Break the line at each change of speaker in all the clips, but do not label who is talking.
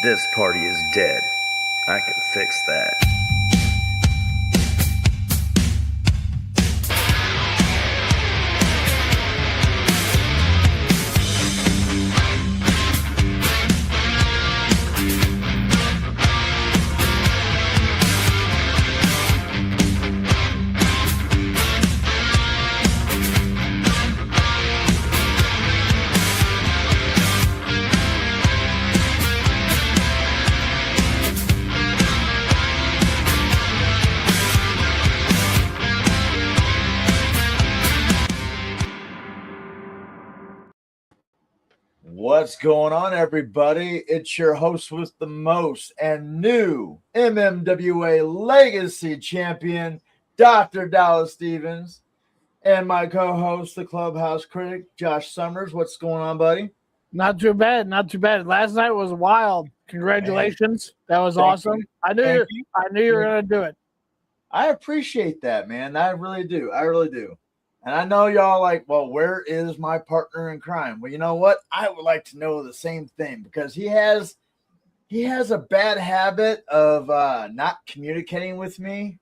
This party is dead. I can fix that. What's going on, everybody? It's your host with the most and new MMWA Legacy Champion, Dr. Dallas Stevens, and my co-host, the Clubhouse Critic, Josh Summers. What's going on, buddy?
Not too bad, not too bad. Last night was wild. Congratulations. That was awesome. I knew you were going to do it.
I appreciate that, man. I really do. And I know y'all like, well, where is my partner in crime? Well, you know what? I would like to know the same thing because he has a bad habit of not communicating with me,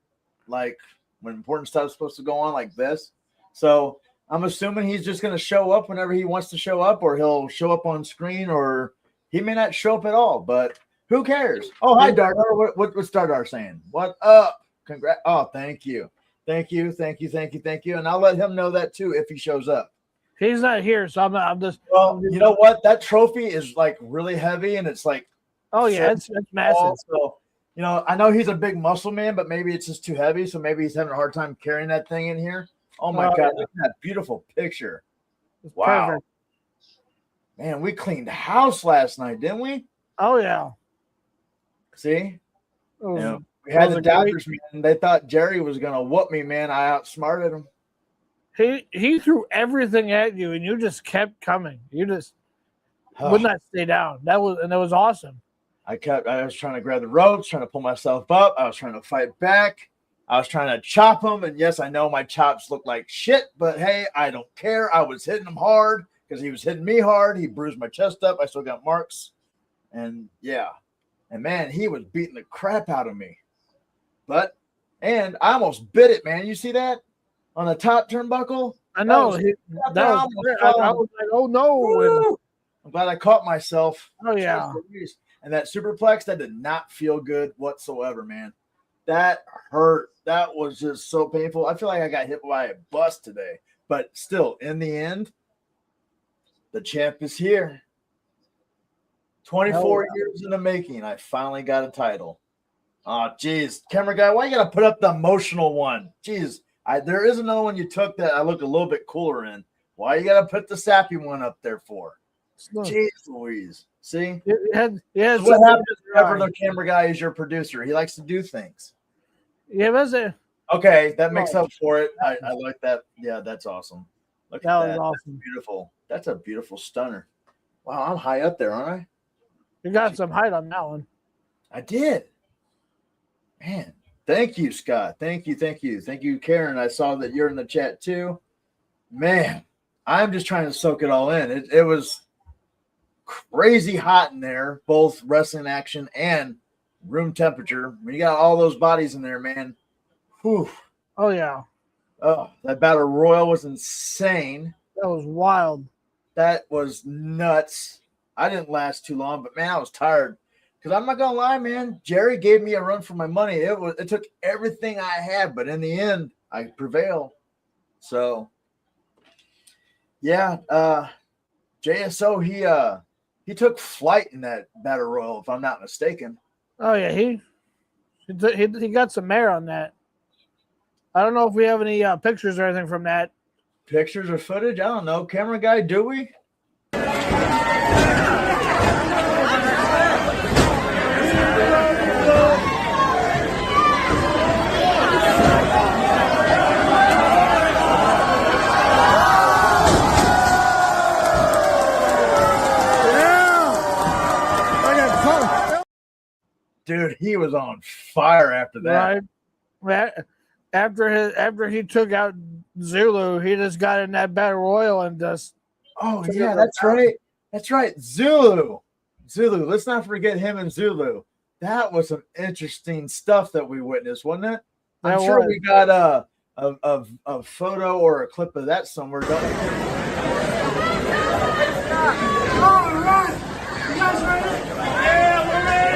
like when important stuff is supposed to go on like this. So I'm assuming he's just going to show up whenever he wants to show up, or he'll show up on screen, or he may not show up at all, but who cares? Oh, hi, Dardar. What's Dardar saying? What up? Congrats. Oh, thank you. Thank you. And I'll let him know that too if he shows up.
He's not here, so I'm just.
Well, you know what? That trophy is like really heavy, and it's like.
Oh yeah, it's massive.
So, you know, I know he's a big muscle man, but maybe it's just too heavy, so maybe he's having a hard time carrying that thing in here. Oh my God, look at that beautiful picture! Wow, perfect. Man, we cleaned house last night, didn't we?
Oh yeah.
See. Yeah. We had the doubters, man. They thought Jerry was going to whoop me, man. I outsmarted him.
He threw everything at you, and you just kept coming. You just would not stay down. That was awesome.
I was trying to grab the ropes, trying to pull myself up. I was trying to fight back. I was trying to chop him. And yes, I know my chops look like shit, but hey, I don't care. I was hitting him hard because he was hitting me hard. He bruised my chest up. I still got marks. And yeah. And man, he was beating the crap out of me. And I almost bit it, man. You see that on the top turnbuckle?
I know. I was like, oh no.
I'm glad I caught myself.
Oh yeah.
And that superplex, that did not feel good whatsoever, man. That hurt. That was just so painful. I feel like I got hit by a bus today. But still, in the end, the champ is here. 24 years in the making, I finally got a title. Oh, geez. Camera guy, why you got to put up the emotional one? Jeez, there is another one you took that I look a little bit cooler in. Why you got to put the sappy one up there for? Jeez Louise. See?
Yeah.
So what happens whenever the camera guy is your producer? He likes to do things.
Yeah, that's it.
Okay, that makes up for it. I like that. Yeah, that's awesome. Look at that.
That was awesome.
That's beautiful. That's a beautiful stunner. Wow, I'm high up there, aren't I?
You got some height on that one.
I did. Man, thank you, Scott. Thank you, Karen. I saw that you're in the chat too. Man, I'm just trying to soak it all in. It was crazy hot in there, both wrestling action and room temperature. When you got all those bodies in there, man. Whew.
Oh yeah.
Oh, that battle royal was insane.
That was wild.
That was nuts. I didn't last too long, but man, I was tired. Because I'm not gonna lie, man, Jerry gave me a run for my money. It took everything I had, but in the end, I prevailed. So yeah, JSO he took flight in that battle royal, if I'm not mistaken.
Oh yeah, he got some air on that. I don't know if we have any pictures or anything from that.
Pictures or footage? I don't know. Camera guy, do we? Dude, he was on fire after that.
Right. After he took out Zulu, he just got in that battle royal and just.
Oh yeah, that's right. Zulu. Zulu. Let's not forget him and Zulu. That was some interesting stuff that we witnessed, wasn't it? I'm sure we got a photo or a clip of that somewhere, don't we?
All right. You guys ready? Yeah, we're ready.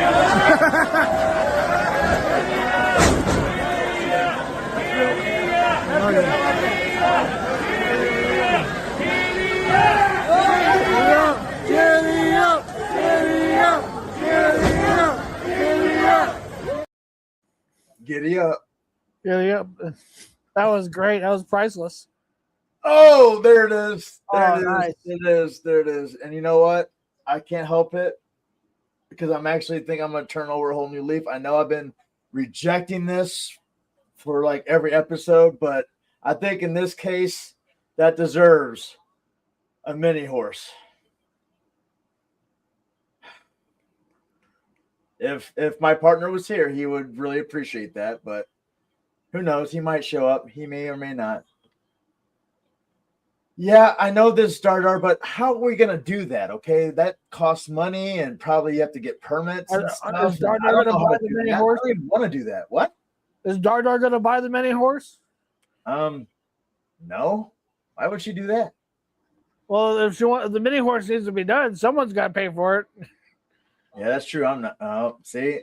Giddy up.
Giddy up. That was great. That was priceless.
Oh, there it is. There it is.
Nice.
It is. There it is. And you know what? I can't help it because I'm actually think I'm going to turn over a whole new leaf. I know I've been rejecting this for like every episode, but I think in this case that deserves a mini horse. If my partner was here, he would really appreciate that, but who knows? He might show up. He may or may not. Yeah, I know this Dardar, but how are we going to do that? Okay, that costs money and probably you have to get permits and stuff.
Is Dardar going to buy the mini horse?
I don't even want to do that. What?
Is Dardar going to buy the mini horse?
No. Why would she do that?
Well, if the mini horse needs to be done, someone's got to pay for it.
Yeah, that's true. I'm not. Oh, see,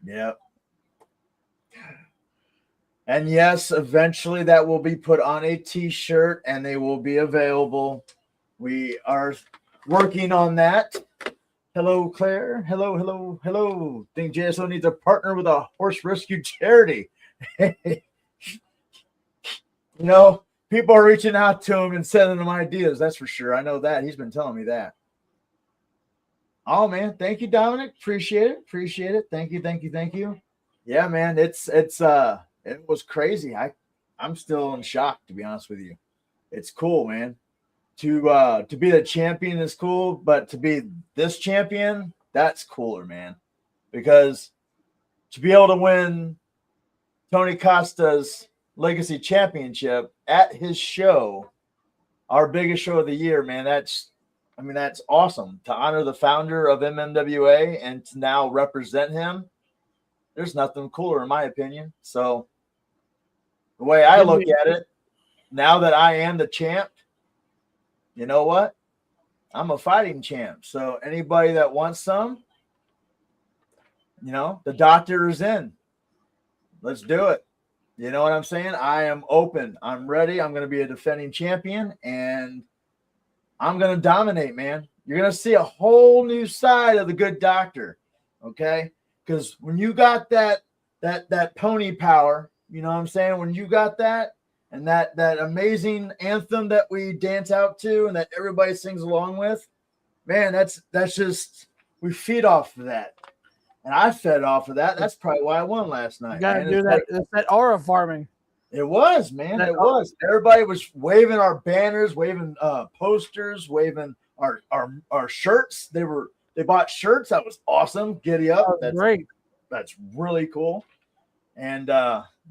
yeah. And yes, eventually that will be put on a T-shirt and they will be available. We are working on that. Hello, Claire. Hello, hello, hello. Think JSO needs a partner with a horse rescue charity. You know, people are reaching out to him and sending him ideas. That's for sure. I know that. He's been telling me that. Oh, man. Thank you, Dominic. Appreciate it. Appreciate it. Thank you. Thank you. Thank you. Yeah, man. It was crazy. I'm still in shock, to be honest with you. It's cool, man. To be the champion is cool, but to be this champion, that's cooler, man. Because to be able to win Tony Casta's Legacy Championship at his show, our biggest show of the year, man, that's awesome. To honor the founder of MMWA and to now represent him, there's nothing cooler in my opinion. So the way I look at it, now that I am the champ, you know what? I'm a fighting champ. So anybody that wants some, you know, the doctor is in. Let's do it. You know what I'm saying? I am open. I'm ready. I'm going to be a defending champion, and I'm going to dominate, man. You're going to see a whole new side of the good doctor, okay? Because when you got that pony power, you know what I'm saying? When you got that and that amazing anthem that we dance out to and that everybody sings along with, man, that's just we feed off of that. And I fed off of that. That's probably why I won last night.
You got to do that. It's that aura farming.
It was, man. It was. Everybody was waving our banners, waving posters, waving our shirts. They bought shirts. That was awesome. Giddy up. That's
great.
That's really cool. And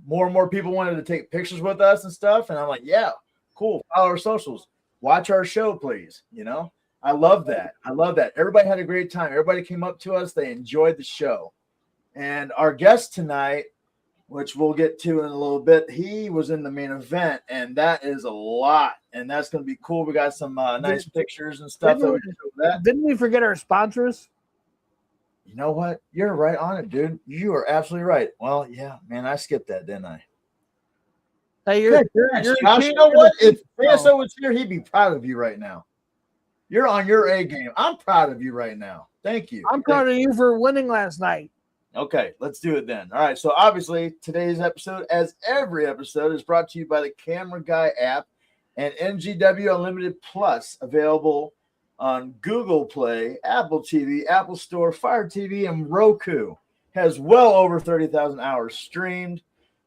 more and more people wanted to take pictures with us and stuff. And I'm like, yeah, cool. Follow our socials. Watch our show, please. You know, I love that. I love that. Everybody had a great time. Everybody came up to us. They enjoyed the show. And our guest tonight, which we'll get to in a little bit, he was in the main event, and that is a lot. And that's going to be cool. We got some nice pictures and stuff.
Didn't we forget our sponsors?
You know what? You're right on it, dude. You are absolutely right. Well, yeah, man, I skipped that, didn't I?
Hey, you're
Josh, you know what? If JSO was here, he'd be proud of you right now. You're on your A game. I'm proud of you right now. Thank you.
I'm proud of you for winning last night.
Okay, let's do it then. All right, so obviously today's episode, as every episode, is brought to you by the Camera Guy app and NGW Unlimited Plus, available on Google Play, Apple TV, Apple Store, Fire TV, and Roku. Has well over 30,000 hours streamed.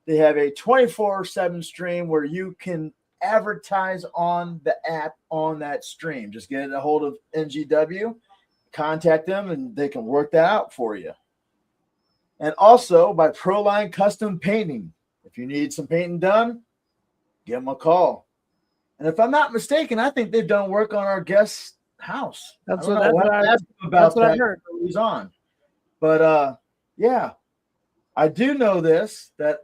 They have a 24/7 stream where you can advertise on the app on that stream. Just get a hold of NGW, contact them, and they can work that out for you. And also by Proline Custom Painting. If you need some painting done, give them a call. And if I'm not mistaken, I think they've done work on our guest's house.
That's
I don't
what-
know.
that's
We'll
what
have to
I-
ask him about
that's what I
that
heard.
when he's on. But yeah, I do know this, that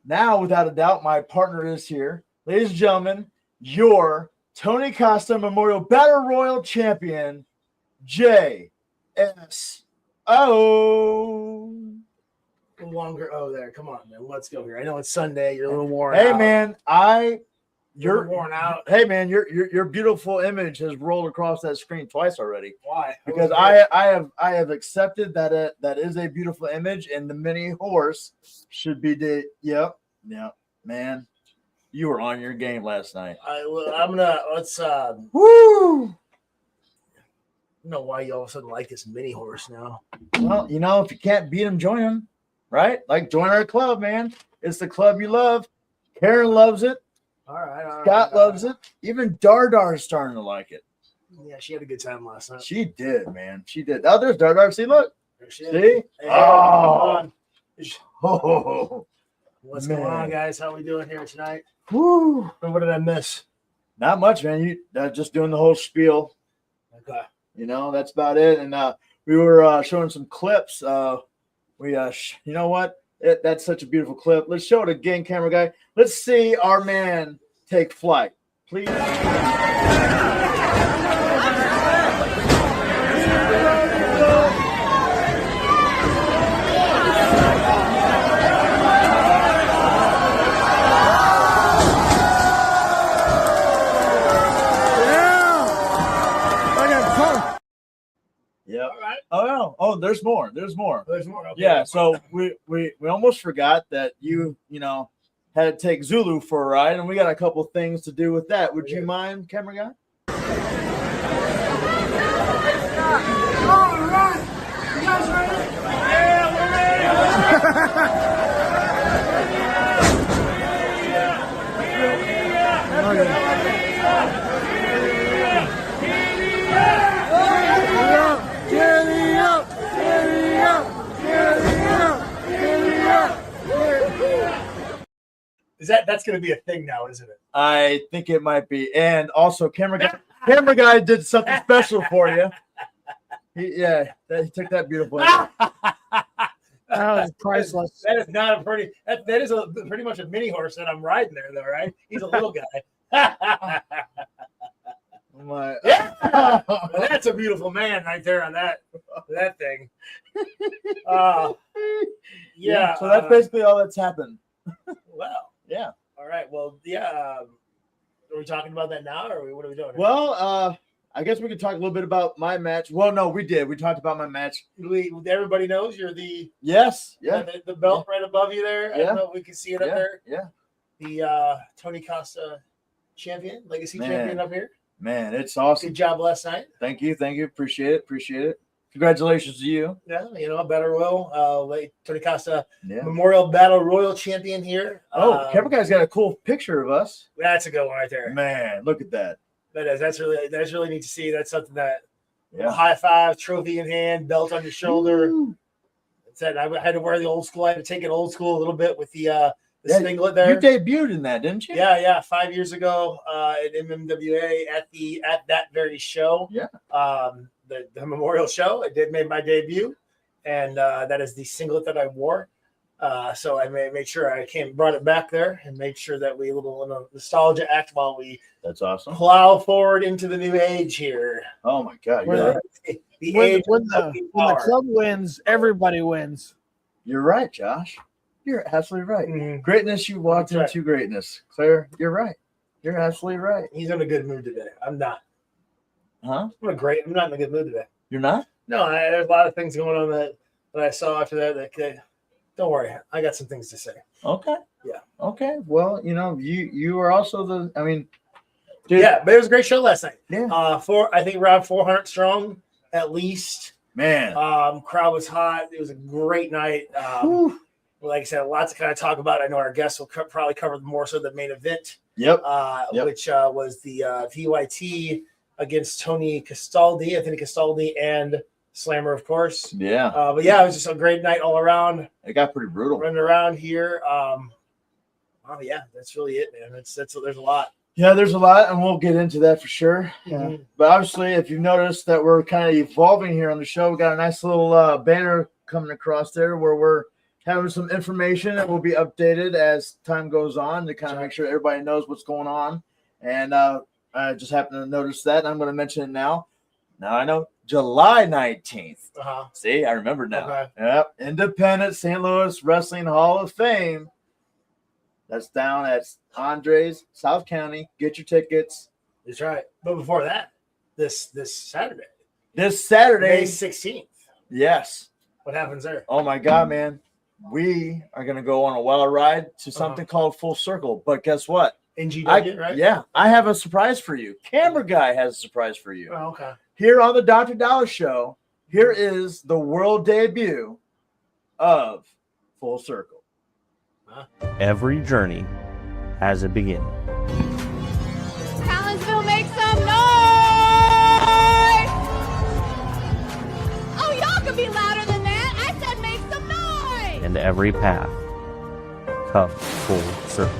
now without a doubt my partner is here. Ladies and gentlemen, your Tony Casta Memorial Battle Royal Champion, JSO.
Longer. Oh, there. Come on, man. Let's go here. I know it's Sunday. You're a little worn
Hey
out.
man,
You're worn out.
Hey man, your beautiful image has rolled across that screen twice already.
Why?
Because I have accepted that that is a beautiful image, and the mini horse should be the yep, man. You were on your game last night.
Let's
Woo!
I don't know why you all of a sudden like this mini horse now.
Well, if you can't beat him, join him, right? Like join our club, man. It's the club you love. Karen loves it.
All right.
Scott loves it. Even Dardar is starting to like it.
Yeah, she had a good time last night.
She did, man. She did. Oh, there's Dardar. See, look.
There she is.
See?
Hey,
Oh.
oh. What's
Man.
going on, guys? How we doing here tonight?
Woo.
What did I miss?
Not much, man. You just doing the whole spiel.
Okay.
That's about it. And we were showing some clips. You know what? That's such a beautiful clip. Let's show it again, camera guy. Let's see our man take flight, please. Yep.
All right.
Oh no. Oh, there's more. There's more.
There's more. Okay.
Yeah. So we almost forgot that you had to take Zulu for a ride, and we got a couple things to do with that. Would you mind, camera guy?
All right. You guys ready? Yeah, we're That's going to be a thing now, isn't it?
I think it might be. And also, camera guy did something special for you. He took that beautiful.
That was priceless.
That is not a pretty. That is pretty much a mini horse that I'm riding there, though, right? He's a little guy. Yeah, that's a beautiful man right there on that thing. Yeah.
So that's basically all that's happened.
Well.
Yeah.
All right. Well, yeah. Are we talking about that now, or what are we doing?
Well, I guess we could talk a little bit about my match. Well, no, we did. We talked about my match.
Everybody knows you're the
Yes. Yeah.
the belt right above you there. I don't know if we can see it up there.
Yeah.
The Tony Casta legacy champion up here.
Man, it's awesome.
Good job last night.
Thank you. Appreciate it. Congratulations to you.
Yeah, Battle Royal, Tony Casta
Yeah.
Memorial Battle Royal champion here.
Camera guy's got a cool picture of us.
That's a good one right there.
Man, look at that.
That's really neat to see. That's something that
Yeah.
high five, trophy in hand, belt on your shoulder. Said I had to wear the old school. I had to take it old school a little bit with the singlet there.
You debuted in that, didn't you?
Yeah, 5 years ago at MMWA at that very show.
Yeah.
The Memorial Show. I did make my debut, and that is the singlet that I wore. So I made sure I brought it back there and made sure that we a little nostalgia act while we
That's awesome.
plow forward into the new age here.
Oh my God.
When the club wins, everybody wins.
You're right, Josh. You're absolutely right.
Mhm.
Greatness, you walked
That's right.
into greatness. Claire, you're right. You're absolutely right.
He's in a good mood today. I'm not.
Huh?
I'm not in a good mood today.
You're not?
No, there's a lot of things going on that I saw after that. Don't worry, I got some things to say.
Okay.
Yeah.
Okay. Well, you are also dude,
Yeah, but it was a great show last night.
Yeah.
I think around 400 strong at least.
Man.
Crowd was hot. It was a great night.
Whew.
Like I said, lots to kind of talk about. I know our guests will probably cover more so the main event,
Yep.
which was the VYT against Tony Castaldi. Anthony Castaldi and Slammer, of course.
Yeah.
But yeah, it was just a great night all around.
It got pretty brutal.
Running around here. Oh yeah, that's really it, man. There's a lot.
Yeah, there's a lot, and we'll get into that for sure.
Mhm.
But obviously, if you've noticed that we're kind of evolving here on the show, we got a nice little banner coming across there where we're having some information that will be updated as time goes on to kind of make sure everybody knows what's going on. And I just happened to notice that, and I'm going to mention it now. Now I know July 19th.
Uh-huh.
See, I remember now.
Okay.
Yep. Independent St. Louis Wrestling Hall of Fame. That's down at Andres, South County. Get your tickets.
That's right. But before that, this Saturday.
This Saturday.
May 16th.
Yes.
What happens there?
Oh, my God, man. We are going to go on a wild ride to something called Full Circle. But guess what?
NGW, right?
Yeah. I have a surprise for you. Camera Guy has a surprise for you.
Oh, okay.
Here on the Dr. Dallas Show, here is the world debut of Full Circle.
Every journey has a beginning.
Collinsville, make some noise! Oh, y'all can be louder than that. I said make some noise!
And every path comes full circle.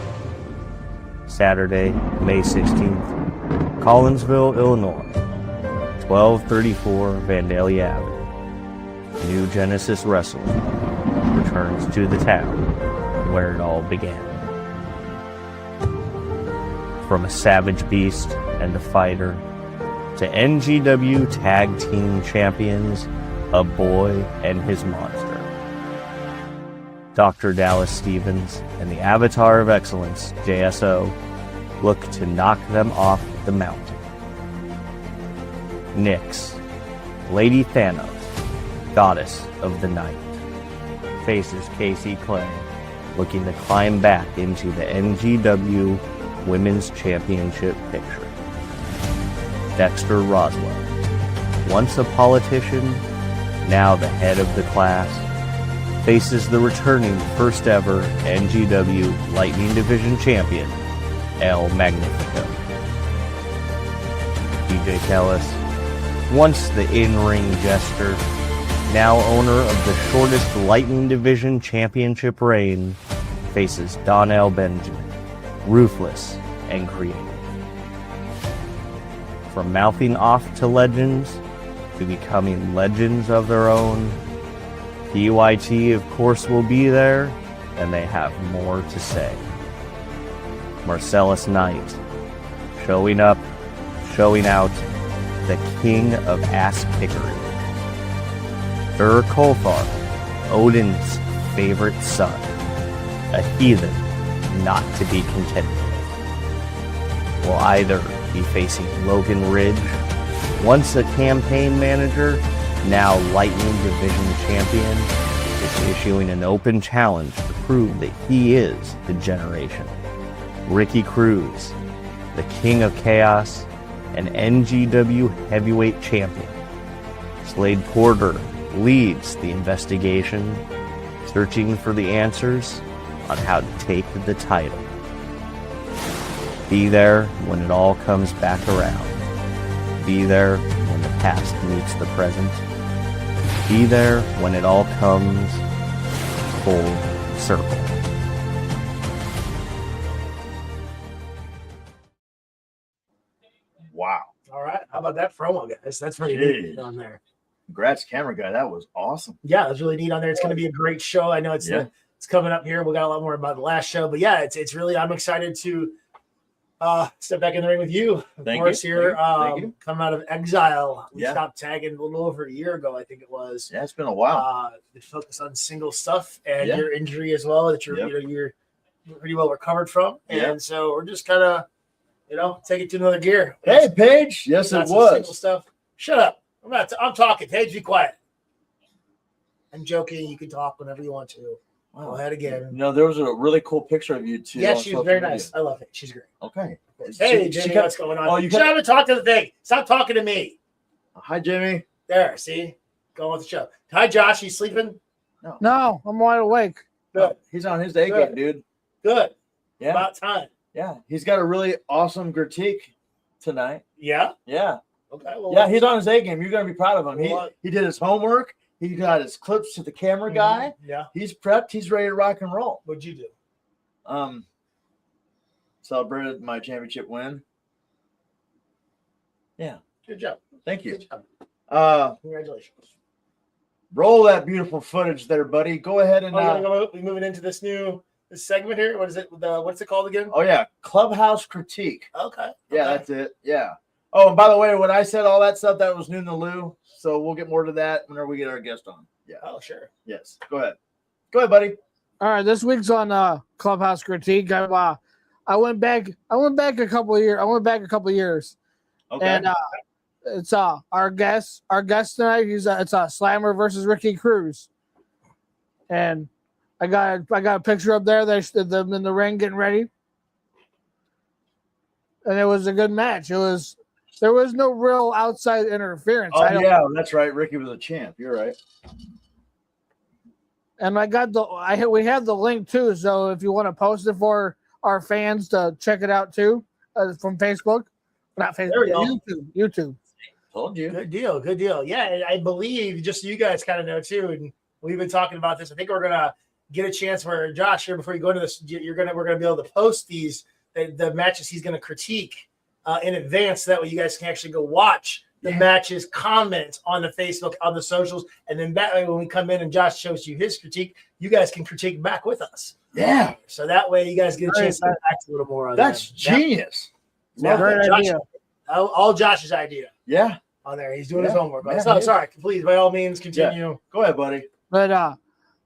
Saturday, May 16th, Collinsville, Illinois, 1234 Vandalia Avenue. New Genesis Wrestling returns to the town where it all began. From a savage beast and a fighter to NGW Tag Team Champions, a boy and his monster. Dr. Dallas Stevens and the Avatar of Excellence, JSO, look to knock them off the mountain. Nyx, Lady Thanos, Goddess of the Night, faces Casey Clay, looking to climb back into the NGW Women's Championship picture. Dexter Roswell, once a politician, now the head of the class, faces the returning first ever NGW Lightning Division champion, El Magnifico. DJ Kellis, once the in-ring jester, now owner of the shortest Lightning Division championship reign, faces Donnell Benjamin, ruthless and creative. From mouthing off to legends, to becoming legends of their own, PYT of course will be there, and they have more to say. Marcellus Knight, showing up, showing out, the king of ass kickery. Kolthar, Odin's favorite son, a heathen not to be contended with, will either be facing Logan Ridge, once a campaign manager, now Lightning Division champion, is issuing an open challenge to prove that he is the generation. Ricky Cruz, the king of chaos, an NGW heavyweight champion. Slade Porter leads the investigation, searching for the answers on how to take the title. Be there when it all comes back around. Be there when the past meets the present. Be there when it all comes full circle.
Wow.
All right. How about that promo, guys? That's pretty neat on there.
Congrats, Camera Guy. That was awesome.
Yeah, that's really neat on there. It's going to be a great show. I know it's coming up here. We got a lot more about the last show, but yeah, it's really, I'm excited to step back in the ring with you. Of course, here coming out of exile. We stopped tagging a little over a year ago, I think it was.
Yeah, it's been a while.
To focus on single stuff and your injury as well that you're you're pretty well recovered from, and so we're just kind of take it to another gear.
Hey, Paige. Yes, it was.
Single stuff. Shut up. I'm talking. Paige, be quiet. I'm joking. You can talk whenever you want to. Wow. Go ahead again.
There was a really cool picture of you too.
Yeah, she's very nice. I love it. She's great.
Okay.
Hey, Jimmy, what's going on? Shut up and talk to the thing. Stop talking to me.
Hi, Jimmy.
There, see? Go on with the show. Hi, Josh. You sleeping?
No, I'm wide awake.
Good.
He's on his A game, dude.
Good.
Yeah.
About time.
Yeah. He's got a really awesome critique tonight.
Yeah?
Yeah.
Okay. Well,
yeah, he's on his A game. You're going to be proud of him. He did his homework. He got his clips to the camera guy.
Yeah.
He's prepped. He's ready to rock and roll.
What'd you do?
celebrated my championship win. Yeah.
Good job.
Thank you.
Good job.
Congratulations. Roll that beautiful footage there, buddy. Go ahead and
we moving into this segment here. What is it? What's it called again?
Oh yeah, Clubhouse Critique.
Okay.
Yeah, that's it. Yeah. Oh, and by the way, when I said all that stuff, that was new in the Lou. So we'll get more to that whenever we get our guest on. Yeah.
Oh, sure.
Yes. Go ahead. Go ahead, buddy.
All right, this week's on Clubhouse Critique. I went back a couple of years.
Okay.
And it's our guest tonight. It's Slammer versus Ricky Cruz. And I got a picture up there. They stood them in the ring getting ready. And it was a good match. There was no real outside interference.
Oh yeah, that's right. Ricky was a champ. You're right.
And we have the link too. So if you want to post it for our fans to check it out too, from Facebook, not Facebook, YouTube.
Told you.
Good deal. Yeah, I believe just so you guys kind of know too, and we've been talking about this. I think we're gonna get a chance where Josh here before you go into this, we're gonna be able to post the matches he's gonna critique in advance, so that way you guys can actually go watch the matches, comment on the Facebook, on the socials, and then that way when we come in and Josh shows you his critique, you guys can critique back with us.
Yeah.
So that way you guys get a chance to act a little more on
that's
that.
genius.
Yeah.
Great idea.
All Josh's idea.
Yeah.
On there, he's doing his homework.
Yeah,
So sorry, please, by all means, continue.
Yeah. Go ahead, buddy.
But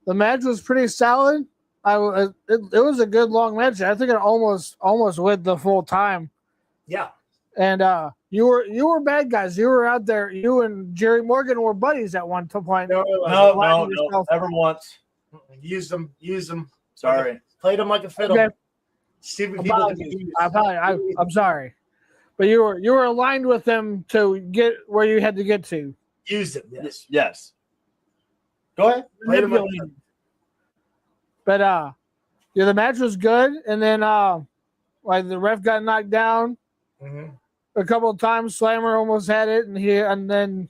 the match was pretty solid. It was a good long match. I think it almost went the full time.
Yeah.
And you were bad guys. You were out there. You and Jerry Morgan were buddies at one point.
No, never once.
Use them.
Sorry.
Played them like a fiddle.
Okay.
Stupid people.
I'm sorry, but you were aligned with them to get where you had to get to.
Use them.
Yes. Go ahead.
But the match was good, and then like the ref got knocked down a couple of times. Slammer almost had it, and then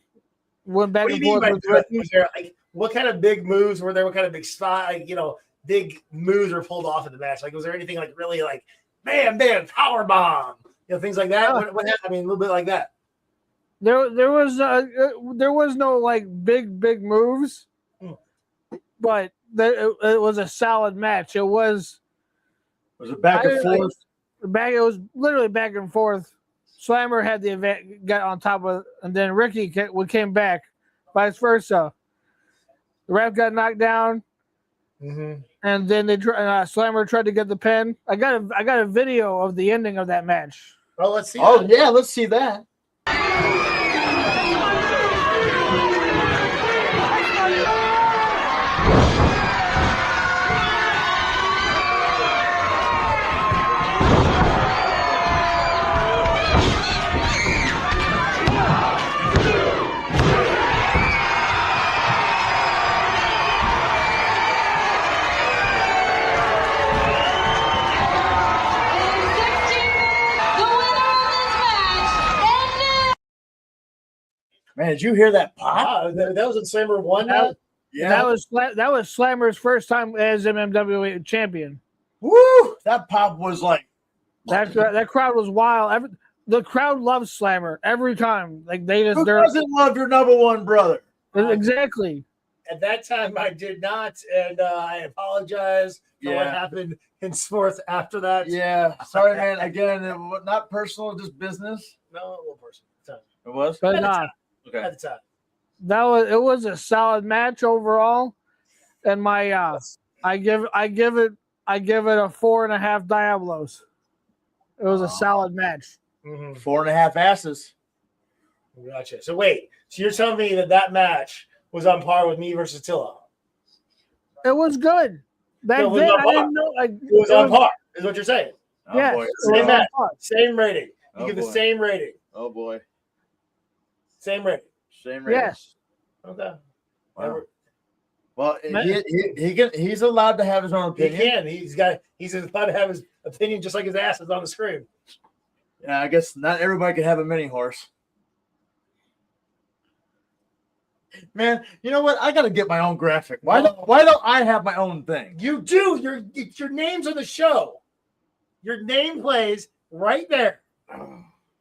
went back and forth with Ricky.
What kind of big moves were there? What kind of big spot? Big moves were pulled off in the match. Was there anything really bam, power bomb? Things like that. What happened? I mean, a little bit like that.
There was no big moves, but it was a solid match. It was
a back and forth.
It was literally back and forth. Slammer had the event, got on top of it, and then Ricky came back, vice versa. The ref got knocked down, and then Slammer tried to get the pin. I got a video of the ending of that match.
Oh, let's see.
Oh, yeah, let's see that. Man, did you hear that pop?
That was in Slammer 1.
Yeah, that was Slammer's first time as MMWA champion.
Woo! That pop was
that crowd was wild. The crowd loves Slammer every time. Who
doesn't love your number one brother?
Exactly.
At that time, I did not, and I apologize for what happened henceforth after that.
Yeah, sorry, man. Again, not personal, just business.
No, a little personal.
It was,
but
okay. At the time.
It was a solid match overall, and I give it a 4.5 Diablos. It was a solid match.
4.5 asses.
Gotcha. So wait, so you're telling me that match was on par with me versus Tilla?
It was good. Back then, I didn't know.
It was on par. Is what you're saying?
Yes.
Same match, same rating. You give the same rating.
Oh boy.
Same rating.
Yes.
Okay.
Wow. Well, he's allowed to have his own opinion.
He can. He's allowed to have his opinion just like his ass is on the screen.
Yeah, I guess not everybody can have a mini horse. Man, you know what? I got to get my own graphic. Why don't I have my own thing?
You do. Your name's on the show. Your name plays right there.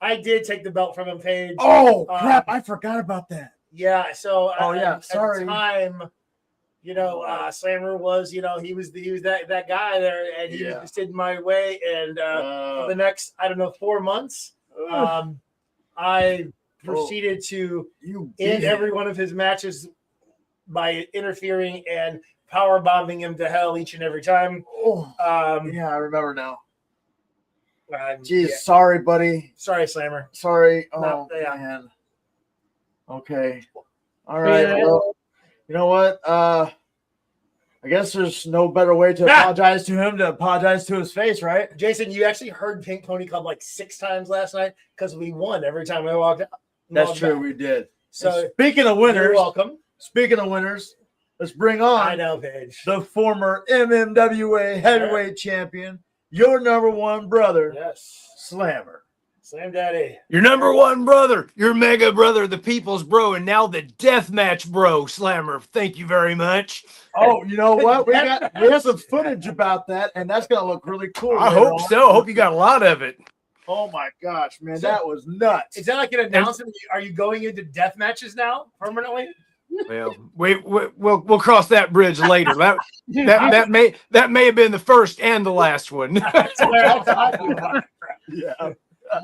I did take the belt from him, Paige.
Oh crap! I forgot about that.
Yeah. So
Sorry.
At the time, Slammer was, he was that guy there, and he was just in my way. And for the next, 4 months, I proceeded to end every one of his matches by interfering and power bombing him to hell each and every time.
I remember now. Jeez,
Yeah.
sorry, buddy.
Sorry, Slammer.
Sorry.
Man.
Okay. All right. Well, you know what? I guess there's no better way to apologize to him to apologize to his face, right?
Jason, you actually heard Pink Pony Club like 6 times last night because we won every time I walked out.
That's true. We did.
So
and speaking of winners,
you're welcome.
Speaking of winners, let's bring on
I know, Paige.
the former MMWA heavyweight champion, your number one brother,
Yes,
Slammer.
Slam Daddy.
Your number one brother, your mega brother, the people's bro, and now the deathmatch bro, Slammer. Thank you very much.
Oh, you know what? We have some footage about that, and that's gonna look really cool.
I hope so. I hope you got a lot of it.
Oh my gosh, man, that was nuts.
Is that like an announcement? Are you going into death matches now permanently?
Well, we'll cross that bridge later. That may have been the first and the last one.
Yeah.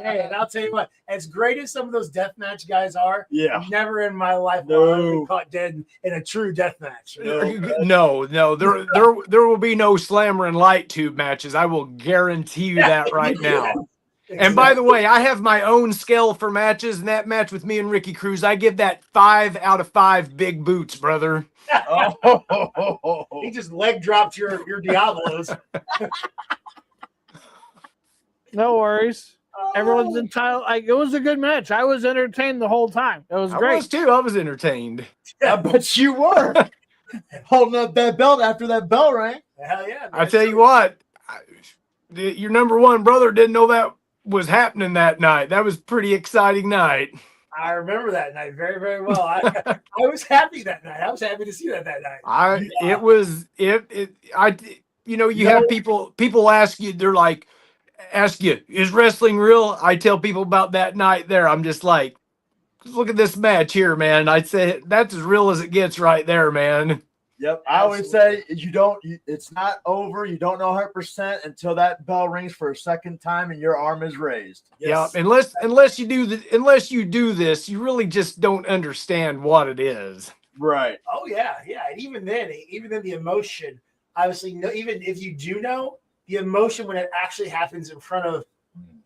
Hey, and I'll tell you what, as great as some of those deathmatch guys are,
Yeah.
never in my life will I be caught dead in a true deathmatch.
No, there will be no Slammer and light tube matches. I will guarantee you that right now. And by the way, I have my own scale for matches, and that match with me and Ricky Cruz, I give that 5 out of 5 big boots, brother.
He just leg dropped your Diablos.
No worries. Everyone's entitled. It was a good match. I was entertained the whole time. It was great.
I was too. I was entertained.
But you were holding up that belt after that bell rang.
Hell yeah. Man.
I tell you what, your number one brother didn't know that was happening that night. That was a pretty exciting night.
I remember that night very, very well. I was happy that night. I was happy to see that night.
You have people ask you, they're like, ask you, is wrestling real? I tell people about that night there. I'm just like, look at this match here, man. I'd say that's as real as it gets right there, man.
Yep. I always say it's not over. You don't know 100% until that bell rings for a second time and your arm is raised.
Yes. Yeah. Unless you do this, you really just don't understand what it is.
Right.
Oh yeah. Yeah. And even then the emotion, obviously, even if you do know, the emotion when it actually happens in front of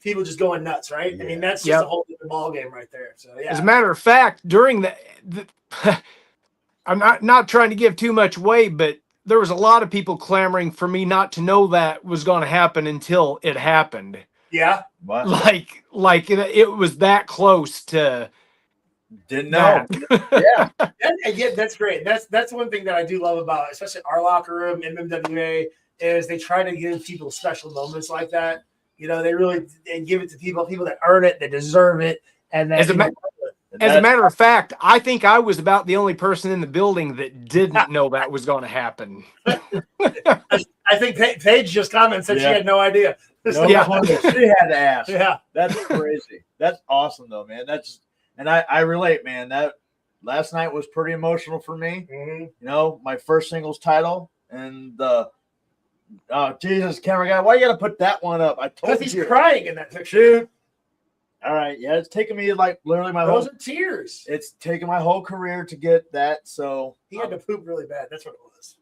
people just going nuts, right? Yeah. I mean, that's just a whole different ball game right there. So yeah.
As a matter of fact, during the I'm not trying to give too much away, but there was a lot of people clamoring for me not to know that was going to happen until it happened.
Yeah.
What?
Like it was that close to.
Didn't know.
Yeah. And yeah, that's great. That's one thing that I do love about, especially our locker room, MMWA, is they try to give people special moments like that. They really give it to people that earn it, that deserve it. And that,
as a matter of fact, I think I was about the only person in the building that didn't know that was going to happen.
I think Paige just commented, said she had no idea.
She had to ask.
Yeah.
That's crazy. That's awesome though, man. And I relate, man. That last night was pretty emotional for me. Mm-hmm. My first singles title and oh Jesus, camera guy, why you gotta put that one up? I told you.
Because he's crying in that picture.
Dude. All right, yeah, it's taken me like literally
those are tears.
It's taken my whole career to get that. So
he had to poop really bad. That's what it was.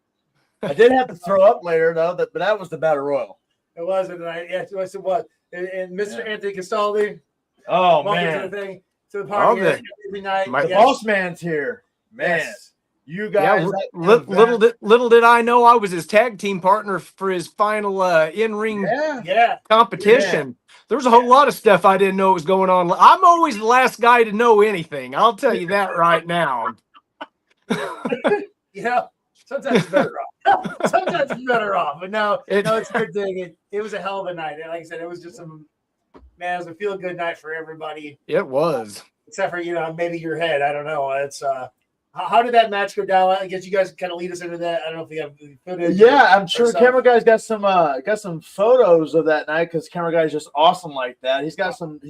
I did have to throw up later though, but that was the Battle Royal.
It was, and I said what? And Mr. Anthony Castaldi.
Oh man,
to the party every night.
The boss man's here, man. Yes. You guys,
little did I know I was his tag team partner for his final in-ring competition. Yeah. There was a whole lot of stuff I didn't know was going on. I'm always the last guy to know anything. I'll tell you that right now.
Sometimes it's better off. Sometimes it's better off. But no, it's a good thing. It was a hell of a night. And like I said, it was just it was a feel-good night for everybody.
It was.
Except for, maybe your head. I don't know. It's How did that match go down? I guess you guys kind of lead us into that. I don't know if you have footage.
Yeah, I'm sure
stuff.
Camera Guy's got some photos of that night because Camera Guy's just awesome like that. He's got some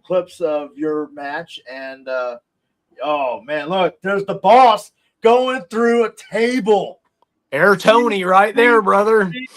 clips of your match and oh man, look, there's the boss going through a table.
Air Tony right there, brother.
Did he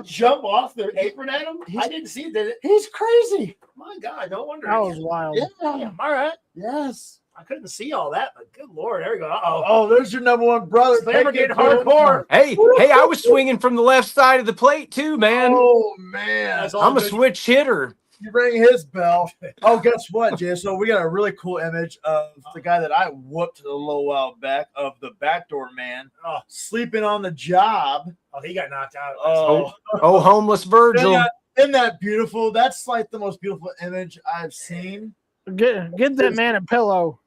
jump off the apron at him? I didn't see it. Did it?
He's crazy.
My God, no wonder.
That was wild.
Yeah.
Damn, all right.
Yes.
I couldn't see all that, but good Lord, there we go. Uh-oh.
Oh, there's your number one brother.
Slammer
Take it
getting hardcore.
Hey, I was swinging from the left side of the plate too, man.
Oh man,
That's all
I'm a
good.
switch hitter.
you ring his bell. Oh, guess what, Jay? So we got a really cool image of the guy that I whooped a little while back of the backdoor man sleeping on the job.
Oh, he got knocked out.
Oh, homeless Virgil.
Isn't that beautiful? That's like the most beautiful image I've seen.
Get that man a pillow.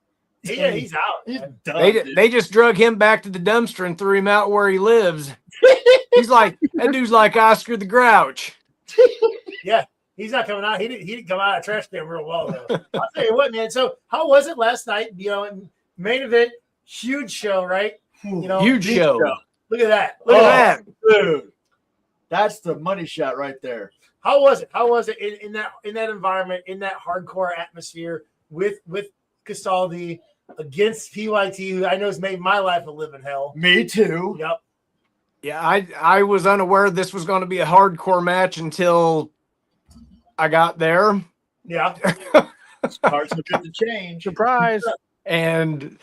Yeah, he's out.
He's done.
They just drug him back to the dumpster and threw him out where he lives. He's like, that dude's like Oscar the Grouch.
Yeah, he's not coming out. He didn't come out of trash can real well though. I'll tell you what, man. So how was it last night? You know, main event, huge show, right? You know,
Huge show.
Look at that.
Look at that.
Dude. That's the money shot right there.
How was it? How was it in that environment, in that hardcore atmosphere with Castaldi against PYT, who I know has made my life a living hell?
Me too.
Yep.
Yeah, I was unaware this was going to be a hardcore match until I got there.
Yeah.
Cards are good to change.
Surprise.
And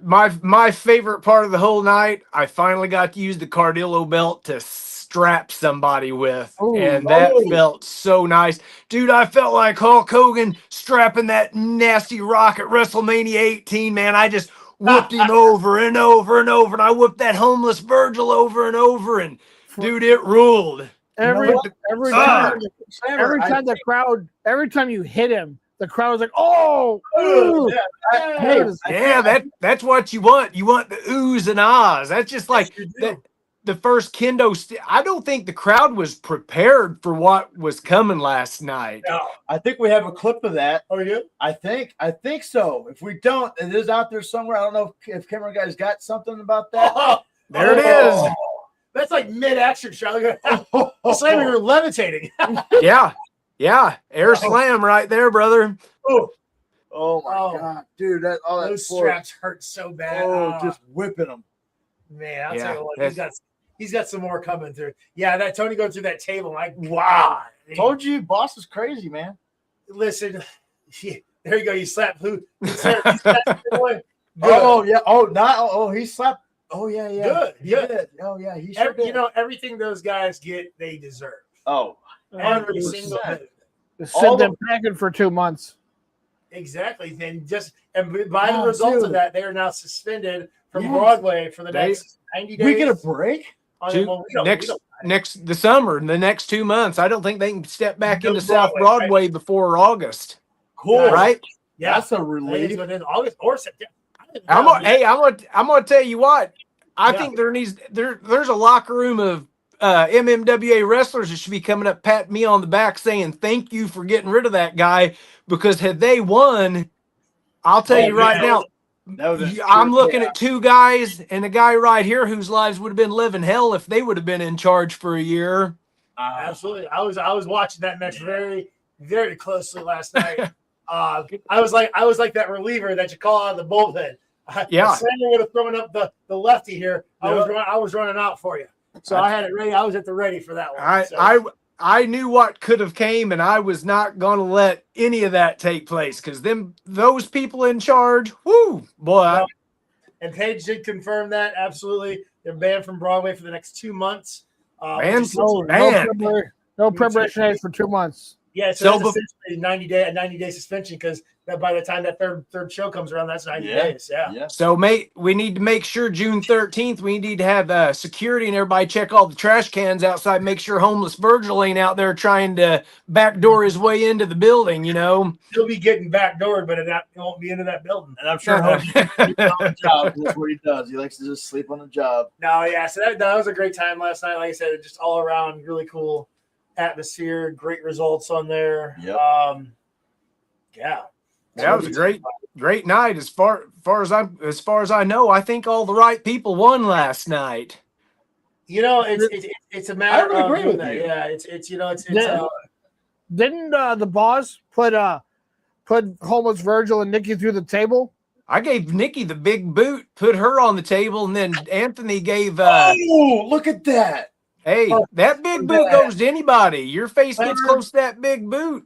my favorite part of the whole night, I finally got to use the Cardillo belt to strap somebody with.
Ooh.
And that felt so nice. Dude, I felt like Hulk Hogan strapping that nasty Rock at WrestleMania 18, man. I just whooped him over and over and over. And I whooped that homeless Virgil over and over. And dude, it ruled.
Every time you hit him, the crowd was like, "Oh, ooh."
That's what you want. You want the oohs and ahs. That's just like the first kendo. I don't think the crowd was prepared for what was coming last night.
No.
I think we have a clip of that.
Oh, you?
I think so. If we don't, it is out there somewhere. I don't know if Camera Guy's got something about that.
There it is.
That's like mid-action shot. Slamming or levitating.
Yeah. Air slam right there, brother.
Oh my God, dude!
Those straps hurt so bad.
Just whipping them.
Man, I'll tell you what, he's got some more coming through. Yeah, that Tony going through that table. Like, wow.
Told you, boss is crazy, man.
Listen, there you go. You slapped who? You slapped boy.
Oh yeah. He slapped. Oh yeah.
Good.
He did. Oh yeah. He sure did.
You know, everything those guys get, they deserve.
Oh.
Every single bit.
Send them packing for 2 months.
Exactly. And by the result of that, they are now suspended from Broadway for the next 90 days.
We get a break?
The summer, the next 2 months. I don't think they can step back into South Broadway before August.
Cool.
Right?
Yeah.
That's a relief.
August or September.
I'm gonna tell you what. I think there's a locker room of MMWA wrestlers that should be coming up, patting me on the back, saying thank you for getting rid of that guy. Because had they won, I'll tell you right now, I'm looking at two guys and a guy right here whose lives would have been living hell if they would have been in charge for a year.
Absolutely. I was watching that match very, very closely last night. I was like that reliever that you call out of the bullpen. Samuel would have thrown up the lefty here. I was running out for you. So I had it ready. I was at the ready for that one.
I knew what could have came, and I was not going to let any of that take place because those people in charge, whoo, boy.
And Paige did confirm that, absolutely. They're banned from Broadway for the next 2 months.
No preparation for 2 months.
Yeah, so that's essentially a 90-day suspension because by the time that third show comes around, that's 90 days. Yeah.
So, mate, we need to make sure June 13th, we need to have security and everybody check all the trash cans outside, make sure homeless Virgil ain't out there trying to backdoor his way into the building, you know.
He'll be getting backdoored, but it won't be into that building.
And I'm sure he'll sleep on the job. That's what he does. He likes to just sleep on the job.
No, yeah. So that was a great time last night. Like I said, just all around really cool atmosphere, great results on there.
Yep.
That was a great great night. As far as I know, I think all the right people won last night.
You know, it's a matter
would
of
agree with
that.
you.
Yeah, it's
Didn't the boss put homeless Virgil and Nikki through the table?
I gave Nikki the big boot, put her on the table, and then Anthony gave.
Oh, look at that!
Hey, that big boot goes to anybody. Your face gets close to that big boot.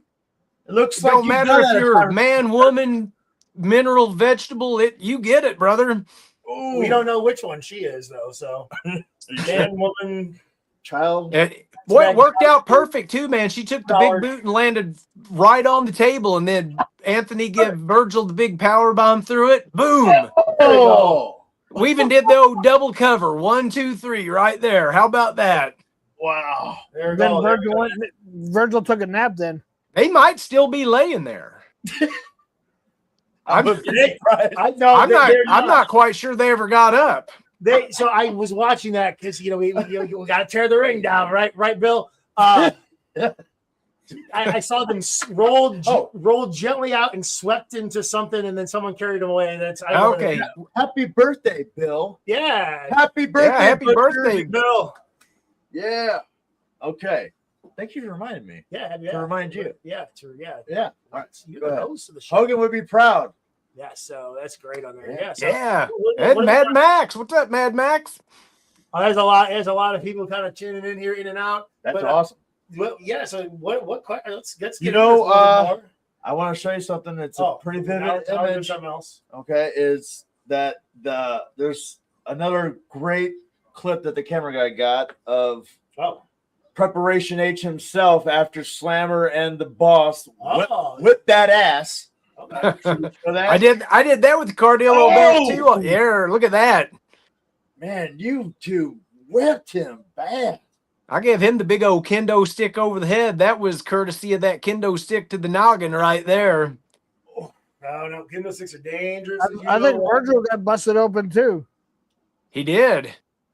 It looks
Don't
like
matter if you're man, woman, mineral, vegetable. You get it, brother.
Ooh.
We don't know which one she is though. So man, woman,
child.
It worked out perfect too, man. She took the big boot and landed right on the table, and then Anthony gave Virgil the big power bomb through it. Boom!
Oh,
We even did the old double cover. 1, 2, 3, right there. How about that?
wow!
there we
Then
go.
Virgil took a nap. Then
They might still be laying there. I'm not quite sure they ever got up.
So I was watching that because we got to tear the ring down, right, Bill? I saw them rolled gently out and swept into something, and then someone carried them away.
Okay.
Happy birthday, Bill!
Yeah,
Happy birthday!
Yeah, happy birthday,
Bill.
Yeah. Okay. Thank you for reminding me.
Yeah,
To remind you.
Yeah.
Yeah. All right.
You're
Go
the
ahead.
host of the show.
Hogan would be proud.
Yeah, so that's great on there.
Yeah.
Yeah. So
Yeah.
what
And Mad Max. What's up, Mad Max?
there's a lot of people kind of tuning in here, in and out.
That's
But,
awesome.
Well, yeah. So what? Let's get
You
into
know,
this a little bit more.
I want to show you something that's a pretty vivid
now tell me
image.
something else.
Okay, is that there's another great clip that the camera guy got of
Oh,
Preparation H himself after Slammer and the boss
Oh.
whipped that ass.
okay.
So that,
I did that with the Cardillo belt too. Yeah, look at that.
man, you two whipped him bad.
I gave him the big old kendo stick over the head. That was courtesy of that kendo stick to the noggin right there.
No, kendo sticks are dangerous.
I think Virgil got busted open too.
He did.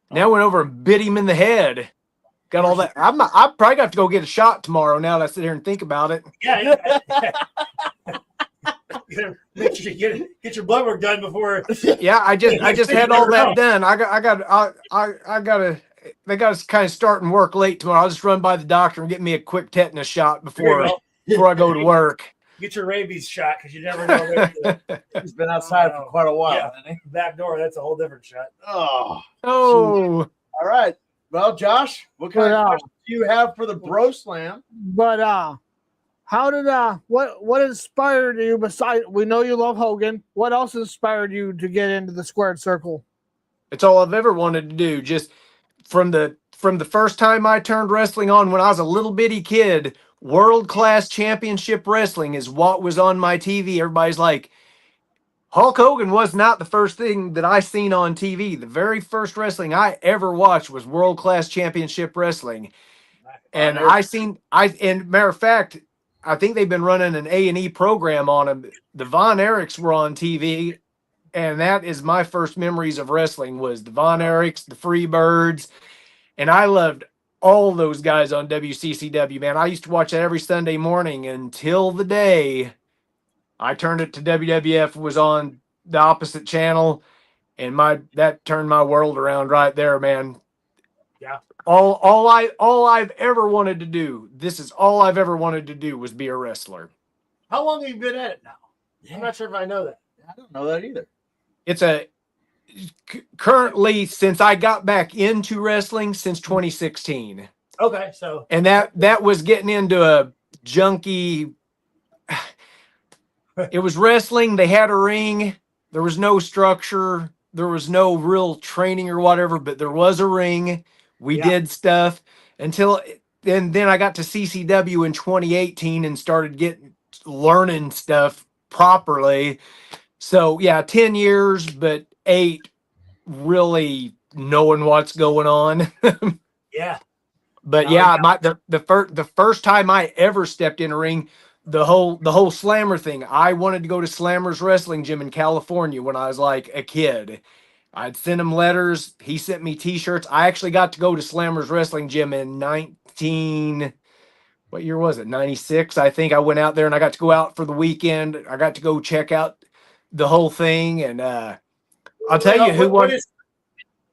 Now went over and bit him in the head. Got all that. I probably have to go get a shot tomorrow. Now that I sit here and think about it.
Yeah. Make sure you get your blood work done before.
Yeah, I just had all that done. They got to kind of start and work late tomorrow. I'll just run by the doctor and get me a quick tetanus shot before I go to work.
Get your rabies shot because you never know.
He's been outside for quite a while, hasn't he?
Back door, that's a whole different shot.
Oh,
Oh,
all right. Well, Josh, what kind of questions do you have for the Bro Slam?
But how did what inspired you? Besides, we know you love Hogan. What else inspired you to get into the squared circle?
it's all I've ever wanted to do. Just from the first time I turned wrestling on when I was a little bitty kid, world-class championship wrestling is what was on my TV. Everybody's like, Hulk Hogan was not the first thing that I seen on TV. The very first wrestling I ever watched was world-class championship wrestling. And and matter of fact, I think they've been running an A&E program on them. The Von Erichs were on TV, and that is my first memories of wrestling was the Von Erichs, the Freebirds, and I loved all those guys on WCCW, man. I used to watch that every Sunday morning until the day I turned it to WWF, was on the opposite channel, and that turned my world around right there, man.
Yeah.
All I've ever wanted to do, this is all I've ever wanted to do, was be a wrestler.
How long have you been at it now? I'm not sure if I know that.
I don't know that either.
It's currently, since I got back into wrestling, since 2016.
Okay, so
And that was getting into a junky. It was wrestling. They had a ring. There was no structure. There was no real training or whatever, but there was a ring. We did stuff until then I got to CCW in 2018 and started learning stuff properly. So yeah, 10 years, but 8 really knowing what's going on.
yeah.
But yeah, the first time I ever stepped in a ring, the whole Slammer thing. I wanted to go to Slammer's wrestling gym in California when I was like a kid. I'd send him letters. He sent me T-shirts. I actually got to go to Slammer's wrestling gym in what year was it? 96, I think. I went out there and I got to go out for the weekend. I got to go check out the whole thing. And I'll tell you who won.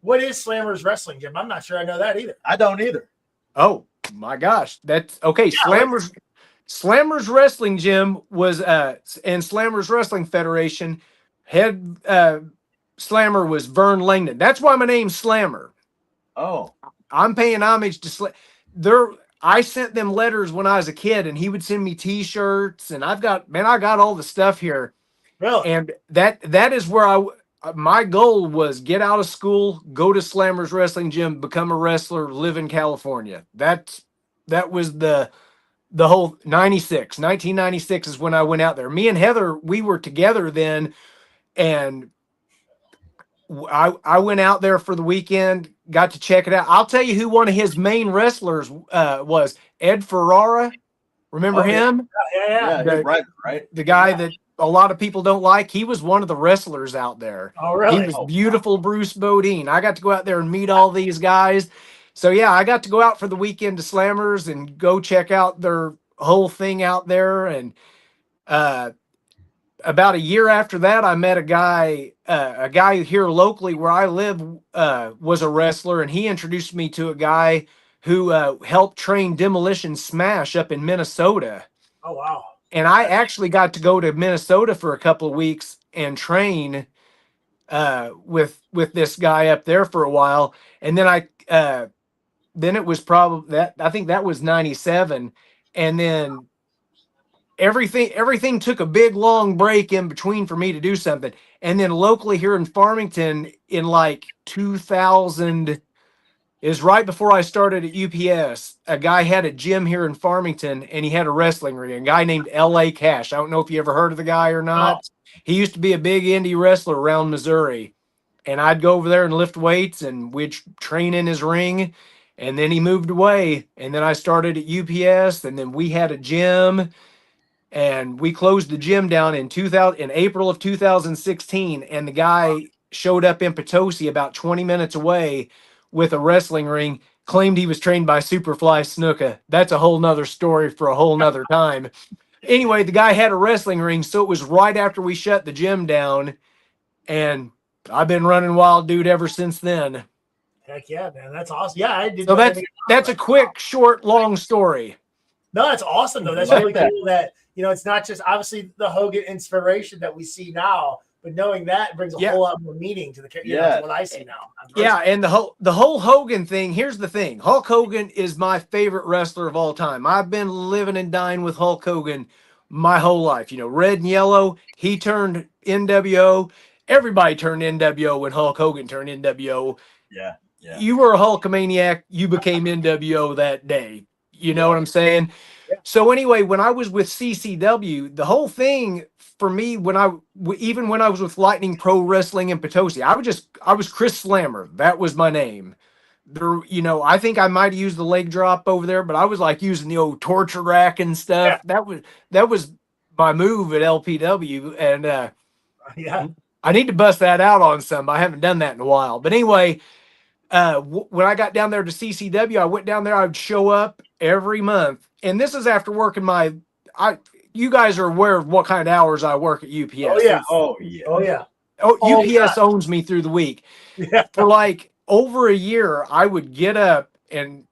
What is Slammers Wrestling Gym? I'm not sure I know that either.
I don't either.
Oh my gosh, that's okay. Slammers Wrestling Gym was and Slammers Wrestling Federation head slammer was Vern Langdon. That's why my name's Slammer.
Oh,
I'm paying homage to I sent them letters when I was a kid, and he would send me T-shirts, and I got all the stuff here.
Really?
And that is where my goal was get out of school, go to Slammers Wrestling Gym, become a wrestler, live in California. That was the whole 1996 is when I went out there. Me and Heather, we were together then, and I went out there for the weekend, got to check it out. I'll tell you who one of his main wrestlers was. Ed Ferrara. Remember him?
Yeah.
Right.
The guy that a lot of people don't like. He was one of the wrestlers out there.
Oh, really?
He was beautiful Bruce Bodine. I got to go out there and meet all these guys. So yeah, I got to go out for the weekend to Slammers and go check out their whole thing out there. And about a year after that, I met a guy here locally where I live was a wrestler, and he introduced me to a guy who helped train Demolition Smash up in Minnesota.
Oh, wow.
And I actually got to go to Minnesota for a couple of weeks and train with this guy up there for a while. And then then it was probably that, I think that was 97. And then everything took a big long break in between for me to do something. And then locally here in Farmington in like 2000 is right before I started at UPS. A guy had a gym here in Farmington, and he had a wrestling ring. A guy named L.A. Cash. I don't know if you ever heard of the guy or not. He used to be a big indie wrestler around Missouri. And I'd go over there and lift weights, and we'd train in his ring. And then he moved away. And then I started at UPS, and then we had a gym. And we closed the gym down in April of 2016. And the guy showed up in Potosi about 20 minutes away with a wrestling ring, claimed he was trained by Superfly Snuka. That's a whole nother story for a whole nother time. Anyway, the guy had a wrestling ring, so it was right after we shut the gym down, and I've been running Wild Dude ever since then.
Heck yeah, man. That's awesome. Yeah, I did.
So that's a quick, short, long story.
No, that's awesome, though. That's really cool that, it's not just obviously the Hogan inspiration that we see now, but knowing that brings a whole lot more meaning to to what I see now.
Yeah, and the whole Hogan thing, here's the thing. Hulk Hogan is my favorite wrestler of all time. I've been living and dying with Hulk Hogan my whole life. Red and yellow, he turned NWO. Everybody turned NWO when Hulk Hogan turned NWO.
Yeah.
You were a Hulkamaniac, you became NWO that day. You know what I'm saying?
Yeah.
So anyway, when I was with CCW, the whole thing for me, even when I was with Lightning Pro Wrestling in Potosi, I was Chris Slammer. That was my name. There, I think I might have used the leg drop over there, but I was like using the old torture rack and stuff.
Yeah.
That was my move at LPW, and
yeah,
I need to bust that out on some. I haven't done that in a while. But anyway, when I got down there to CCW, I went down there. I would show up every month, and this is after working you guys are aware of what kind of hours I work at UPS.
Oh yeah.
UPS owns me through the week.
Yeah.
For like over a year, I would get up and,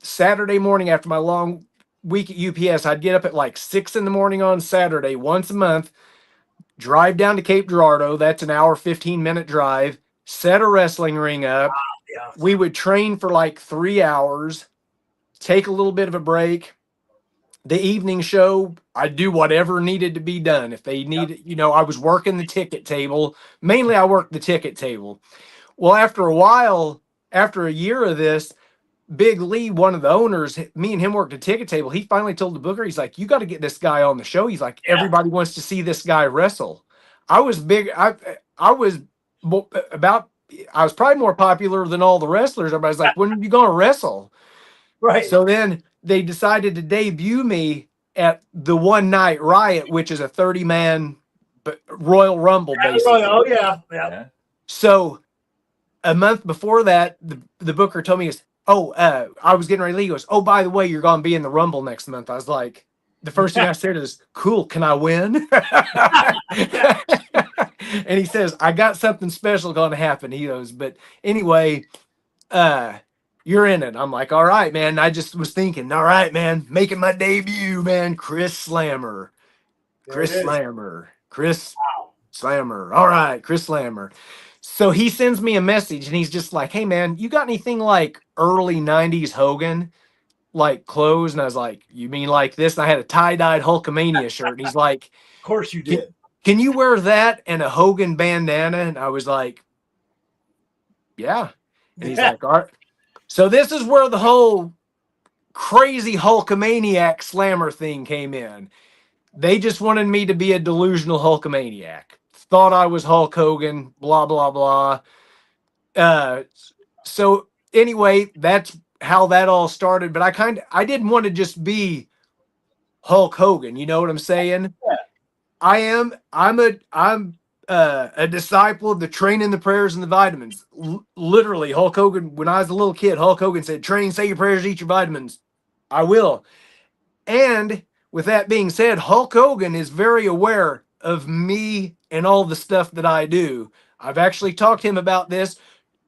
Saturday morning after my long week at UPS, I'd get up at like 6 a.m. on Saturday, once a month, drive down to Cape Girardeau. That's an hour, 15-minute drive, set a wrestling ring up.
Yeah.
We would train for like 3 hours, take a little bit of a break. The evening show, I'd do whatever needed to be done. If they needed, I was working the ticket table. Mainly I worked the ticket table. Well, after a while, after a year of this, Big Lee, one of the owners, me and him worked the ticket table. He finally told the booker, he's like, you got to get this guy on the show. He's like, everybody wants to see this guy wrestle. I was probably more popular than all the wrestlers. Everybody's like, when are you going to wrestle?
Right.
So then they decided to debut me at the One Night Riot, which is a 30-man Royal Rumble, basically.
Oh, yeah.
So a month before that, the booker told me, I was getting ready to leave. He goes, oh, by the way, you're going to be in the Rumble next month. I was like, the first thing I said is, "Cool, can I win?" And he says, "I got something special going to happen." He goes, "But anyway, you're in it." I'm like, "All right, man." I just was thinking, "All right, man, making my debut, man. Chris Slammer,
There it is.
Chris Slammer. All right, Chris Slammer." So he sends me a message and he's just like, "Hey, man, you got anything like early 90s Hogan, like clothes?" And I was like, "You mean like this?" And I had a tie-dyed Hulkamania shirt. And he's like,
Of course you did.
"Can you wear that and a Hogan bandana?" And I was like, "Yeah." And he's like, "All right." So this is where the whole crazy Hulkamaniac Slammer thing came in. They just wanted me to be a delusional Hulkamaniac. Thought I was Hulk Hogan, blah, blah, blah. So anyway, that's how that all started. But I didn't want to just be Hulk Hogan. You know what I'm saying?
Yeah.
I'm a disciple of the training, the prayers, and the vitamins. Literally, Hulk Hogan, when I was a little kid, Hulk Hogan said, "Train, say your prayers, eat your vitamins." I will. And with that being said, Hulk Hogan is very aware of me and all the stuff that I do. I've actually talked to him about this.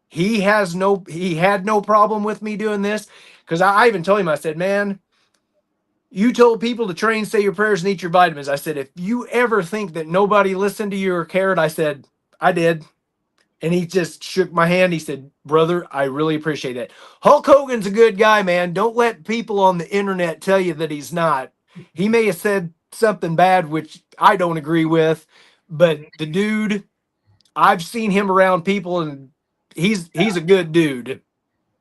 He had no problem with me doing this, because I even told him, I said, "Man, you told people to train, say your prayers, and eat your vitamins." I said, "If you ever think that nobody listened to you or cared," I said, "I did." And he just shook my hand. He said, "Brother, I really appreciate that." Hulk Hogan's a good guy, man. Don't let people on the internet tell you that he's not. He may have said something bad, which I don't agree with, but the dude, I've seen him around people, and he's a good dude.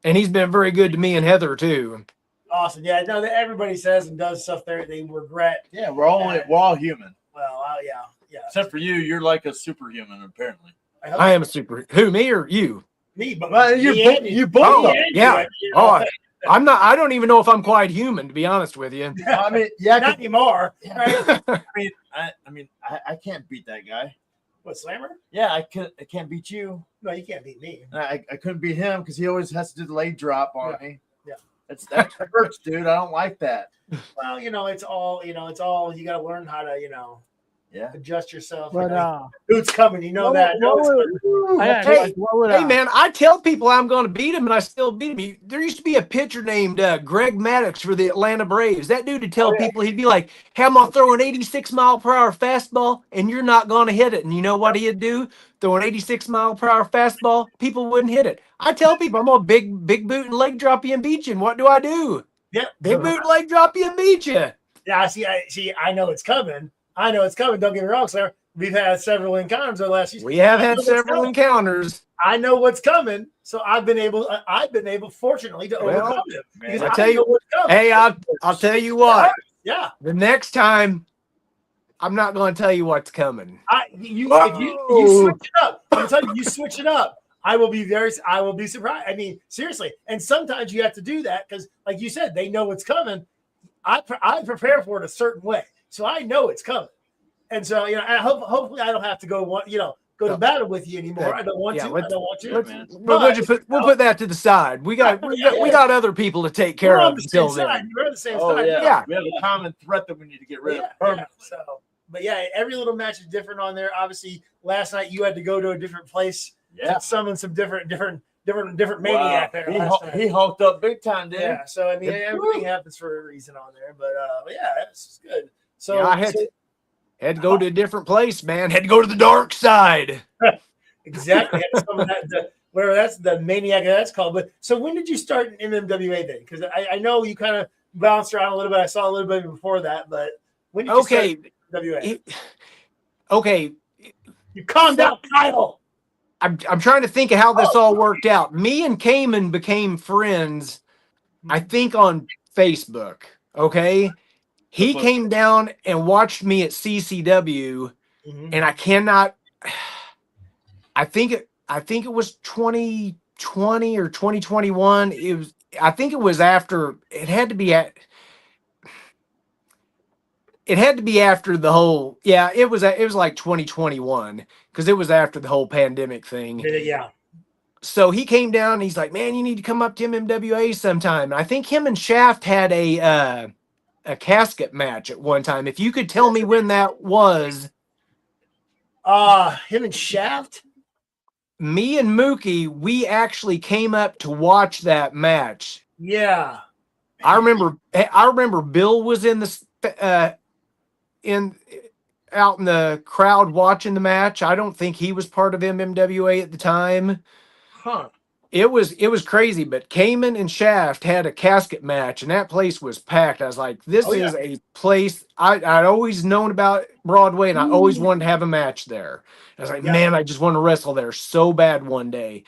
And he's been very good to me and Heather too.
Awesome. Yeah, no, that everybody says and does stuff there they regret.
Yeah, we're all human.
Well, yeah.
Except for you, you're like a superhuman, apparently.
I am a super. Who, me or you?
Me, but
Well, you both.
Oh, yeah. Oh, I'm not. I don't even know if I'm quite human, to be honest with you.
I mean, yeah,
not anymore. Right?
I mean, I can't beat that guy.
What, Slammer?
Yeah, I can't beat you.
No, you can't beat me.
I couldn't beat him because he always has to do the leg drop on me.
Yeah.
That hurts, dude. I don't like that.
Well, it's all you got to learn how to, adjust yourself.
But
Who's coming? You know that.
Hey, man, I tell people I'm going to beat him, and I still beat him. There used to be a pitcher named Greg Maddux for the Atlanta Braves. That dude would tell people, he'd be like, "Hey, I'm going to throw an 86-mile-per-hour fastball, and you're not going to hit it." And you know what he'd do? Throw an 86-mile-per-hour fastball, people wouldn't hit it. I tell people, I'm going to big boot and leg drop you and beat you. And what do I do?
Yeah,
big boot and leg drop you and beat you.
Yeah, I know it's coming. Don't get me wrong, sir. We've had several encounters over the last year.
We have had several encounters.
I know what's coming, so I've been able, fortunately, to overcome it.
Because I tell you, hey, I'll tell you what.
Yeah.
The next time, I'm not going to tell you what's coming.
If you switch it up, I'm telling you, switch it up. I will be surprised. I mean, seriously. And sometimes you have to do that because, like you said, they know what's coming. I prepare for it a certain way. So I know it's coming, and so hopefully I don't have to go to battle with you anymore. I don't want to. I don't want to.
We'll put that to the side. We got other people to take care of until then.
We're on the same
side.
Yeah.
We have a common threat that we need to get rid of.
Yeah. So, but yeah, every little match is different on there. Obviously, last night you had to go to a different place.
Yeah.
To summon some different maniac there.
He hulked up big time, didn't he?
Yeah. So I mean, everything happens for a reason on there. But yeah, that's good. So
I had to go to a different place, man. Had to go to the dark side.
Exactly. Whatever that's the maniac that's called. But so when did you start in MMWA then? Because I know you kind of bounced around a little bit. I saw a little bit before that, but when did you start in MMWA?
Okay.
You calm down, Kyle.
I'm trying to think of how this all worked out. Me and Cayman became friends, I think, on Facebook. Okay. He came down and watched me at CCW, and I cannot. I think it was 2020 or 2021. I think it was after. It had to be after the whole. Yeah, it was like 2021 because it was after the whole pandemic thing.
Yeah.
So he came down and he's like, "Man, you need to come up to MMWA sometime." And I think him and Shaft had a a casket match at one time. If you could tell me when that was.
Him and Shaft.
Me and Mookie, we actually came up to watch that match.
Yeah.
I remember Bill was in the out in the crowd watching the match. I don't think he was part of MMWA at the time.
Huh.
It was crazy, but Cayman and Shaft had a casket match, and that place was packed. I was like, this is a place I'd always known about Broadway, and I always wanted to have a match there. I was like, man, I just want to wrestle there so bad one day.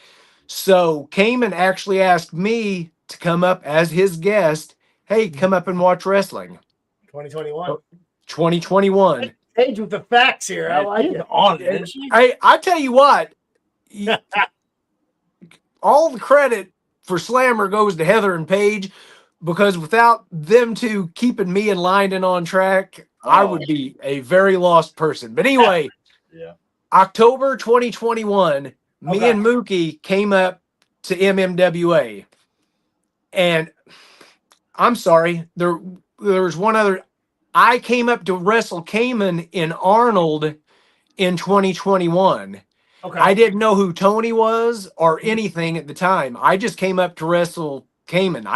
So Cayman actually asked me to come up as his guest. Hey, come up and watch wrestling.
2021.
2021.
Page with the facts here. I like it.
On it.
I tell you what, all the credit for Slammer goes to Heather and Paige, because without them two keeping me in line and on track, I would be a very lost person. But anyway, October 2021, me and Mookie came up to MMWA. And I'm sorry, there was one other. I came up to wrestle Cayman in Arnold in 2021.
Okay.
I didn't know who Tony was or anything at the time. I just came up to wrestle Cayman.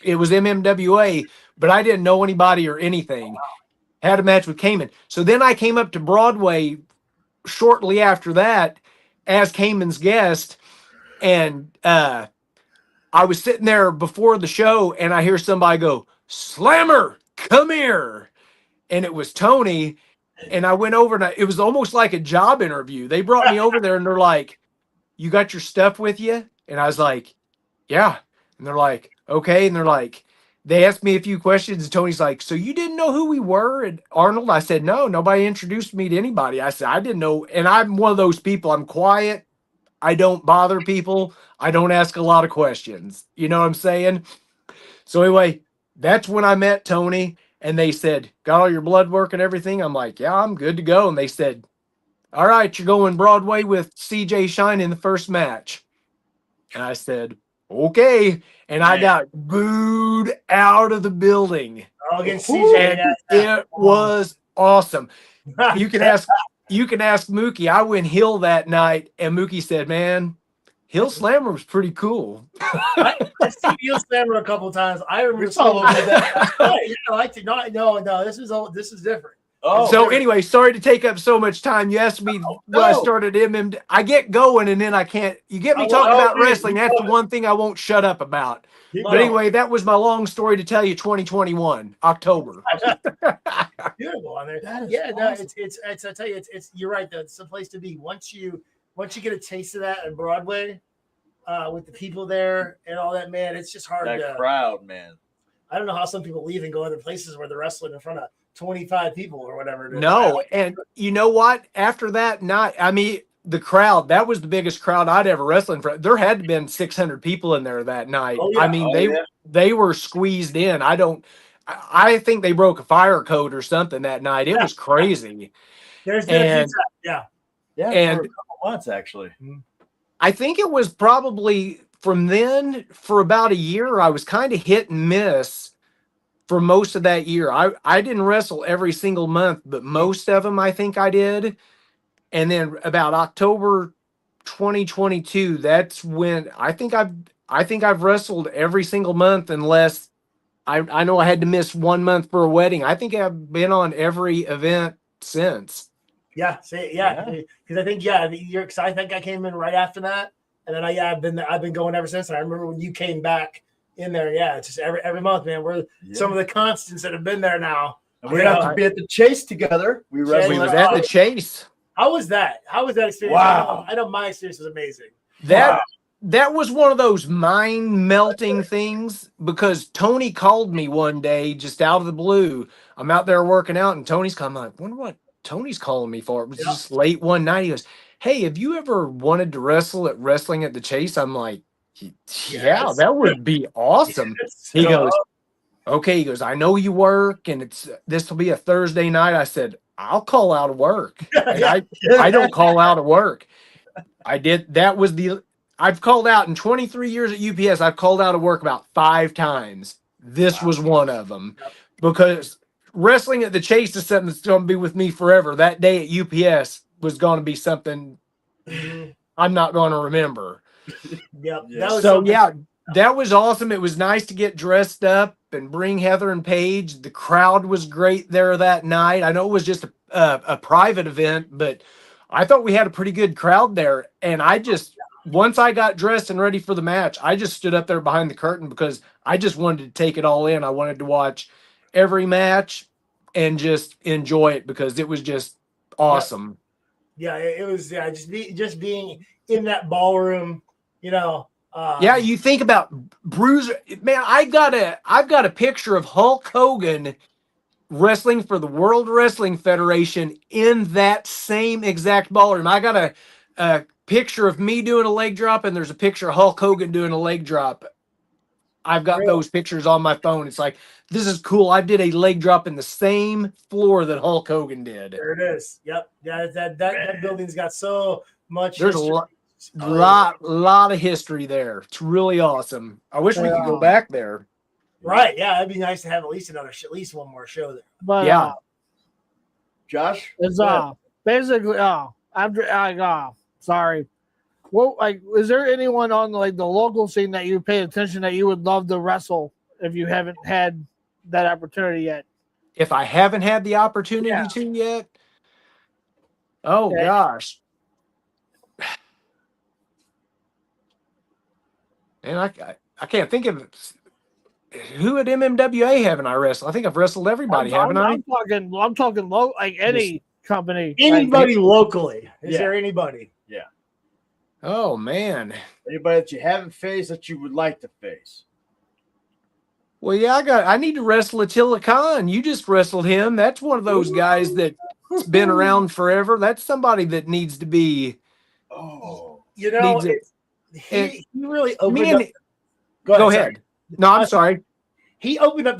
It was MMWA, but I didn't know anybody or anything. Had a match with Cayman. So then I came up to Broadway shortly after that as Cayman's guest. And I was sitting there before the show, and I hear somebody go, "Slammer, come here." And it was Tony. And I went over, and it was almost like a job interview. They brought me over there, and they're like, "You got your stuff with you?" And I was like, "Yeah." And they're like, "Okay." And they're like, they asked me a few questions, and Tony's like, "So you didn't know who we were at Arnold?" I said, "No, nobody introduced me to anybody." I said, "I didn't know." And I'm one of those people. I'm quiet. I don't bother people. I don't ask a lot of questions. You know what I'm saying? So anyway, that's when I met Tony. And they said, "Got all your blood work and everything?" I'm like, "Yeah, I'm good to go." And they said, "All right, you're going Broadway with CJ Shine in the first match." And I said, "Okay." And I got booed out of the building.
Oh, against CJ.
And it was awesome. You can ask Mookie. I went heel that night, and Mookie said, "Man, Hill Slammer was pretty cool."
I've seen Hill Slammer a couple times. I remember
that.
No, this is different.
Oh,
so anyway, sorry to take up so much time. You asked me when I started MM. I get going, and then I can't. You get me talking about wrestling. That's the one thing I won't shut up about. But anyway, that was my long story to tell you. 2021 October.
Beautiful on there.
That is
awesome.
it's
I tell you, it's you're right. It's the place to be. Once you get a taste of that on Broadway, with the people there and all that, man, it's just hard.
That crowd, man.
I don't know how some people leave and go other places where they're wrestling in front of 25 people or whatever.
No, and you know what? After that night, I mean, the crowd, that was the biggest crowd I'd ever wrestled in front. There had to have been 600 people in there that night.
Oh, yeah.
I mean, they were squeezed in. I think they broke a fire code or something that night. It was crazy.
There's been a few times.
Yeah,
and
for a couple months actually.
I think it was probably from then for about a year. I was kind of hit and miss for most of that year. I didn't wrestle every single month, but most of them I think I did. And then about October 2022, that's when I think I've wrestled every single month, unless I know I had to miss 1 month for a wedding. I think I've been on every event since.
Yeah, because I think you're. Cause I think I came in right after that, and then I've been going ever since. And I remember when you came back in there. Yeah, it's just every month, man. We're some of the constants that have been there now.
And we have to be at the Chase together. We
was at the Chase.
How was that? How was that experience?
Wow.
I know my experience was amazing.
That was one of those mind melting things, because Tony called me one day just out of the blue. I'm out there working out, and Tony's calling. I'm like, wonder what Tony's calling me for. It was just late one night. He goes, "Hey, have you ever wanted to wrestle at Wrestling at the Chase?" I'm like, "Yeah, that would be awesome." He goes, "Okay." He goes, "I know you work, and this will be a Thursday night." I said, "I'll call out of work." And I don't call out of work. I did. I've called out in 23 years at UPS. I've called out of work about 5 times. This was one of them. because wrestling at the Chase is something that's going to be with me forever. That day at UPS was going to be something I'm not going to remember.
Yep.
Yeah.
That was
So
something-
yeah, that was awesome. It was nice to get dressed up and bring Heather and Paige. The crowd was great there that night. I know it was just a private event, but I thought we had a pretty good crowd there. And I just, once I got dressed and ready for the match, I just stood up there behind the curtain because I just wanted to take it all in. I wanted to watch every match and just enjoy it because it was just awesome.
Yeah, it was just being in that ballroom, you know.
Yeah, you think about Bruiser, man. I've got a picture of Hulk Hogan wrestling for the World Wrestling Federation in that same exact ballroom. I got a picture of me doing a leg drop, and there's a picture of Hulk Hogan doing a leg drop. I've got those pictures on my phone. It's like, this is cool. I did a leg drop in the same floor that Hulk Hogan did.
There it is. Yep. Yeah, that building's got so much.
There's
history.
a lot of history there. It's really awesome. I wish we could go back there.
Right. Yeah, it'd be nice to have at least one more show there.
But
Yeah.
Josh?
it's basically sorry. Well, like, is there anyone on like the local scene that you pay attention that you would love to wrestle if you haven't had that opportunity yet?
If I haven't had the opportunity to yet, oh gosh. And I can't think of who at MMWA haven't I wrestled. I think I've wrestled everybody, haven't I?
I'm talking low, like any company.
Anybody locally? Is there anybody?
Yeah.
Oh man.
Anybody that you haven't faced that you would like to face?
Well, yeah, I need to wrestle Attila Khan. You just wrestled him. That's one of those guys that's been around forever. That's somebody that needs to be.
Oh,
You know, he really opened up.
Go ahead. No, I'm sorry.
He opened up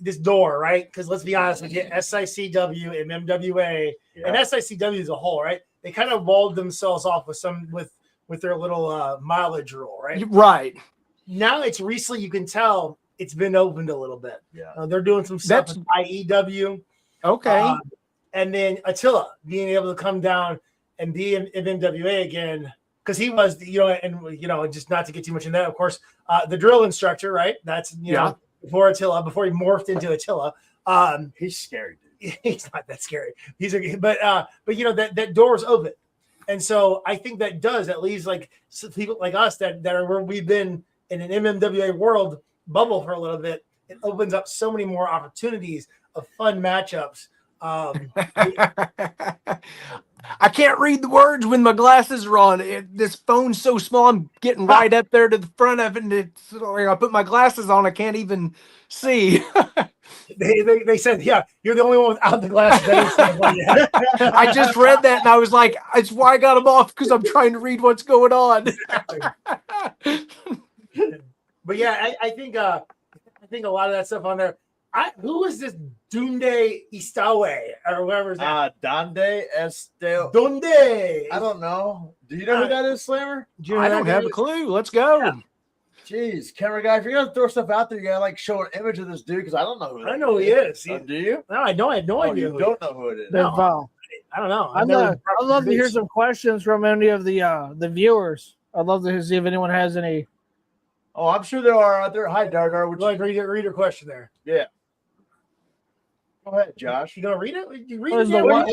this door, right? Because let's be honest with you, SICW and MWA and SICW as a whole, right? They kind of walled themselves off with their little mileage rule, right?
Right.
Now it's recently, you can tell it's been opened a little bit.
Yeah.
They're doing some stuff with IEW.
Okay.
And then Attila being able to come down and be in MWA again. Because he was, just not to get too much in that, of course, the drill instructor, right? That's, before he morphed into Attila.
He's scary, dude.
He's not that scary. But that door is open. And so I think that does, at least like people like us that are where we've been in an MMWA world bubble for a little bit, it opens up so many more opportunities of fun matchups.
I can't read the words when my glasses are on. This phone's so small, I'm getting right up there to the front of it. And it's like I put my glasses on, I can't even see.
They said, yeah, you're the only one without the glasses.
I just read that and I was like, it's why I got them off, because I'm trying to read what's going on.
But yeah, I think a lot of that stuff on there. Who is this Dunde Istawe or whatever his name?
Donde Esteo.
Dunde.
I don't know. Do you know who that is, Slammer?
I don't have a clue. Let's go.
Yeah.
Jeez, camera guy, if you're gonna throw stuff out there, you gotta like show an image of this dude because I don't know who.
I know who he is.
Oh, do you?
No, I don't. I have no idea.
You don't know who it is.
No. I don't know.
I'd love to hear some questions from any of the viewers. I'd love to see if anyone has any.
Oh, I'm sure there are out there. Hi, Dardar. Would
you like read your question there?
Yeah. Go ahead, Josh.
You gonna read it? You read
What is
it?
the one-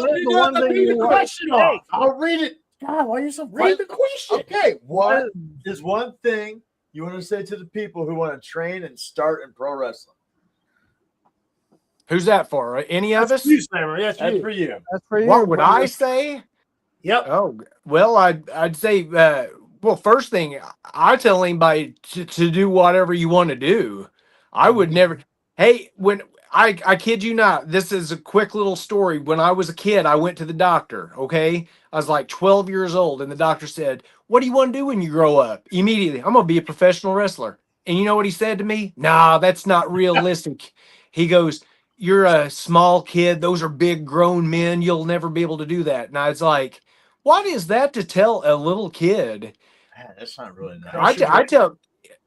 Read the question
Hey,
off.
I'll read it. God, why are you so
Read the question.
Okay, what is one thing you want to say to the people who want to train and start in pro wrestling?
Who's that for? Any of us?
You, Slammer. Yes,
That's for you.
That's for you.
What would I say?
Yep.
Oh, well, I'd say, well, first thing, I tell anybody to do whatever you want to do. I would never. Hey, when I kid you not, this is a quick little story. When I was a kid, I went to the doctor. Okay, I was like 12 years old, and the doctor said, "What do you want to do when you grow up?" Immediately, I'm gonna be a professional wrestler. And you know what he said to me? Nah, that's not realistic. He goes, "You're a small kid. Those are big grown men. You'll never be able to do that." And I was like, "What is that to tell a little kid?"
Man, that's not really nice.
I tell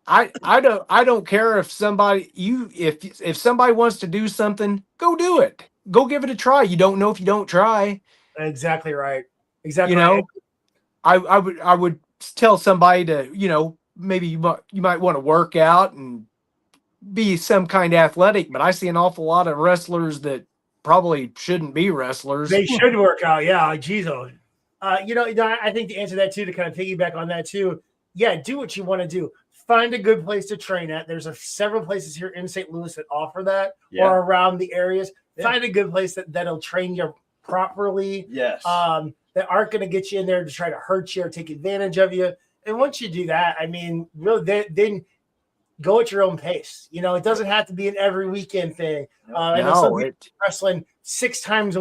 I don't care if somebody if somebody wants to do something, go do it. Go give it a try. You don't know if you don't try.
Exactly right. Exactly
You
right.
know, I would tell somebody to, maybe you might want to work out and be some kind of athletic, but I see an awful lot of wrestlers that probably shouldn't be wrestlers.
They should work out. Yeah. Geez, I think the answer to that too, to kind of piggyback on that too. Yeah. Do what you want to do. Find a good place to train at. There's several places here in St. Louis that offer that or around the areas. Yeah. Find a good place that'll train you properly.
Yes.
That aren't going to get you in there to try to hurt you or take advantage of you. And once you do that, I mean, really, then go at your own pace. It doesn't have to be an every weekend thing. I know some people wrestling 6 times,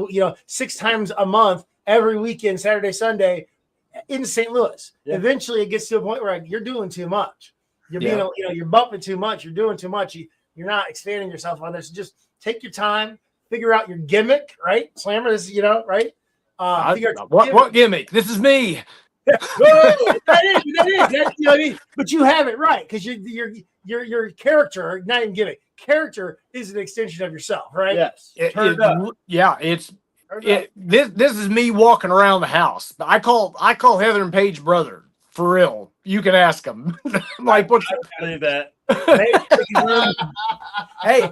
6 times a month, every weekend, Saturday, Sunday in St. Louis. Yeah. Eventually it gets to a point where you're doing too much. You're being, you're bumping too much. You're doing too much. You're not expanding yourself on this. Just take your time, figure out your gimmick, right? Slammer is, right?
What gimmick? This is me.
that is, what I mean? But you have it right, because your character, not even gimmick. Character is an extension of yourself, right?
Yes.
This is me walking around the house. I call Heather and Paige brother, for real. You can ask them. Like, what's
that?
Hey,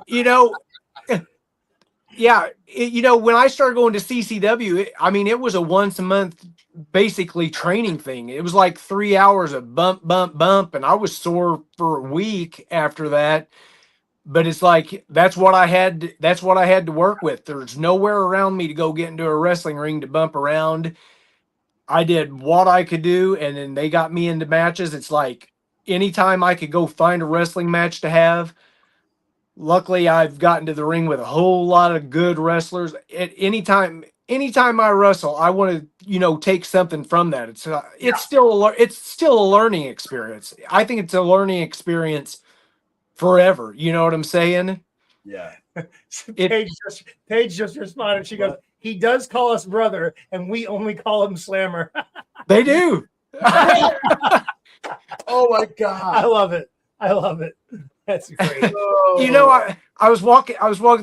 when I started going to CCW, it was a once a month basically training thing. It was like 3 hours of bump, and I was sore for a week after that. But it's like that's what I had to work with. There's nowhere around me to go get into a wrestling ring to bump around. I did what I could do, and then they got me into matches. It's like anytime I could go find a wrestling match to have. Luckily, I've gotten to the ring with a whole lot of good wrestlers. At anytime I wrestle, I want to, take something from that. It's still a learning experience. I think it's a learning experience forever. You know what I'm saying?
Yeah.
Paige just responded. She goes, "He does call us brother, and we only call him Slammer."
They do.
Oh my God.
I love it. That's great.
I was walking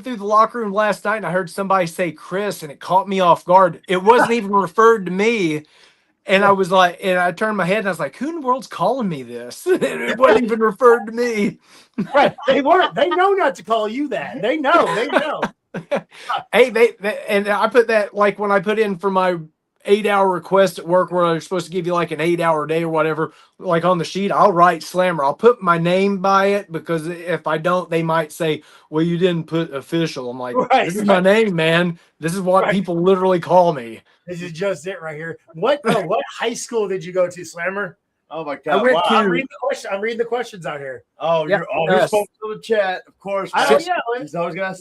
through the locker room last night and I heard somebody say Chris, and it caught me off guard. It wasn't even referred to me. And I was like, and I turned my head and I was like, who in the world's calling me this? It wasn't even referred to me.
Right. They weren't. They know not to call you that. They know.
Hey, and I put that, like, when I put in for my 8-hour request at work where they're supposed to give you like an 8-hour day or whatever, like on the sheet, I'll write Slammer. I'll put my name by it, because if I don't, they might say, well, you didn't put official. I'm like, this is my name, man. This is what people literally call me.
This is just it right here. What high school did you go to, Slammer?
Oh my God!
I'm reading the questions out here.
Oh, you're always supposed to the chat, of course. He's always gonna.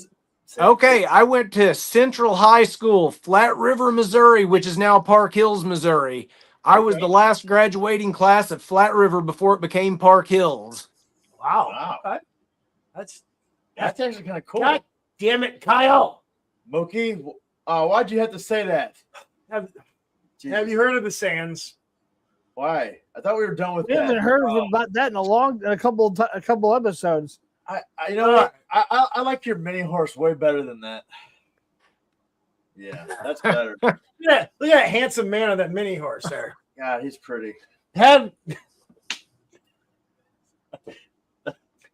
Okay, I went to Central High School, Flat River, Missouri, which is now Park Hills, Missouri. I was the last graduating class at Flat River before it became Park Hills.
Wow.
Okay. That's actually kind of cool.
God damn it, Kyle.
Mookie, why'd you have to say that?
Have you heard of the Sands?
Why? I thought we were done with
that. I haven't heard about that in a couple episodes.
I like your mini horse way better than that. Yeah, that's better.
Look at that handsome man on that mini horse there.
God, he's pretty.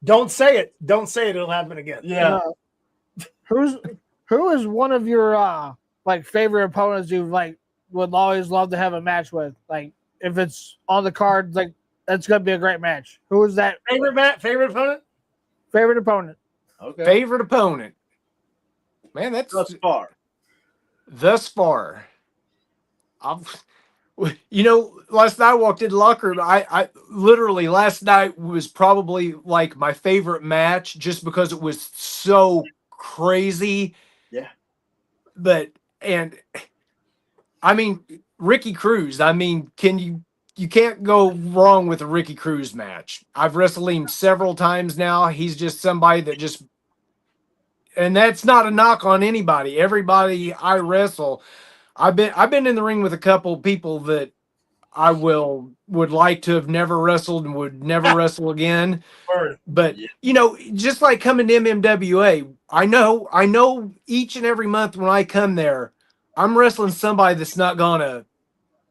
Don't say it. It'll happen again.
Yeah.
Who is one of your favorite opponents you would always love to have a match with? Like, if it's on the card, that's gonna be a great match. Who is that?
Favorite opponent?
Favorite opponent.
Okay.
Favorite opponent. Man, that's thus far. Last night I walked into the locker room. I literally last night was probably like my favorite match, just because it was so crazy.
Yeah.
Ricky Cruz. You can't go wrong with a Ricky Cruz match. I've wrestled him several times now. He's just somebody that and that's not a knock on anybody. Everybody I wrestle, I've been in the ring with a couple people that I would like to have never wrestled and would never wrestle again.
Word.
But you know, just like coming to MMWA, I know each and every month when I come there, I'm wrestling somebody that's not gonna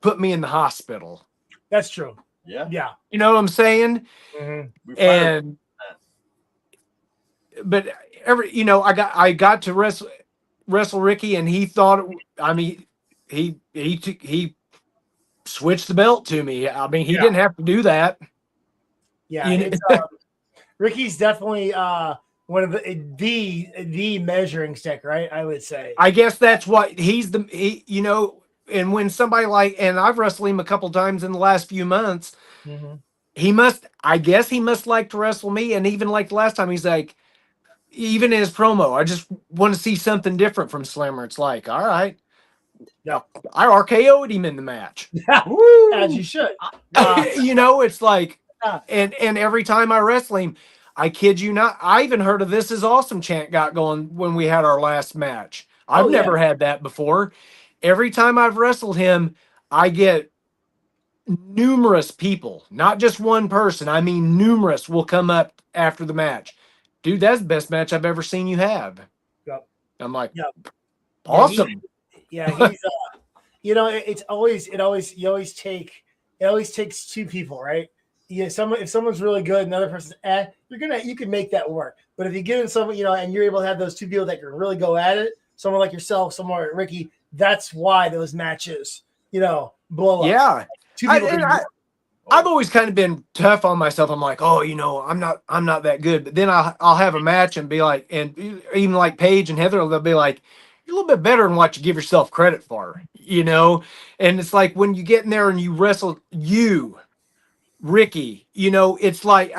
put me in the hospital.
That's true.
Yeah.
Yeah.
You know what I'm saying?
Mhm.
We fired
And but I got to wrestle Ricky, and he thought, I mean, he switched the belt to me. I mean, he didn't have to do that.
Yeah,
You know-
it's, Ricky's definitely one of the measuring stick, right? I would say.
I guess that's what you know. And when somebody and I've wrestled him a couple times in the last few months, I guess he must like to wrestle me. And even like last time, he's like, even in his promo, I just want to see something different from Slammer. It's like, all right.
Yeah.
I RKO'd him in the match.
As you should.
You know, it's like, and every time I wrestle him, I kid you not, I even heard of This Is Awesome chant got going when we had our last match. I've never had that before. Every time I've wrestled him, I get numerous people, not just one person. I mean, numerous will come up after the match. Dude, that's the best match I've ever seen you have.
Yep.
I'm like,
Yep.
awesome.
He's you know, it always takes two people, right? Yeah, if someone's really good and the other person's you can make that work. But if you get in someone, you know, and you're able to have those two people that can really go at it, someone like yourself, someone like Ricky, that's why those matches, you know, blow up.
Yeah.
Two people
I've always kind of been tough on myself. I'm like, oh, you know, I'm not that good. But then I'll have a match and be like, and even like Paige and Heather, they'll be like, you're a little bit better than what you give yourself credit for, you know? And it's like when you get in there and you wrestle Ricky, you know, it's like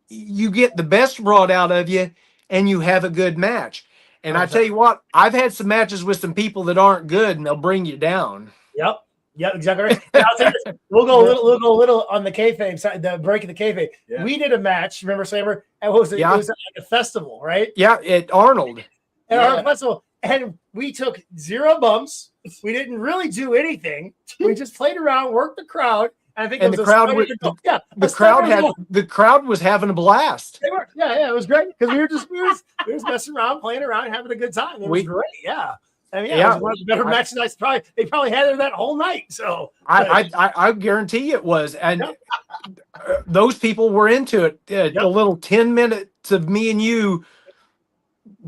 you get the best brought out of you and you have a good match. And I tell you what, I've had some matches with some people that aren't good and they'll bring you down.
Yep. Yep, exactly right. Now, I'll tell you this. We'll go a little on the kayfabe side, the break of the kayfabe. Yeah. We did a match, remember, Slammer? And what was it? Yeah. It was like a festival, right?
Yeah, at Arnold.
At Arnold Festival. And we took 0 bumps. We didn't really do anything. We just played around, worked the crowd. And I think
the crowd was having a blast.
They were, yeah, it was great because we were just messing around, playing around, having a good time. It was great, yeah. I mean, it was one of the better matches they probably had there that whole night. So
I guarantee it was, and those people were into it. A little 10 minutes of me and you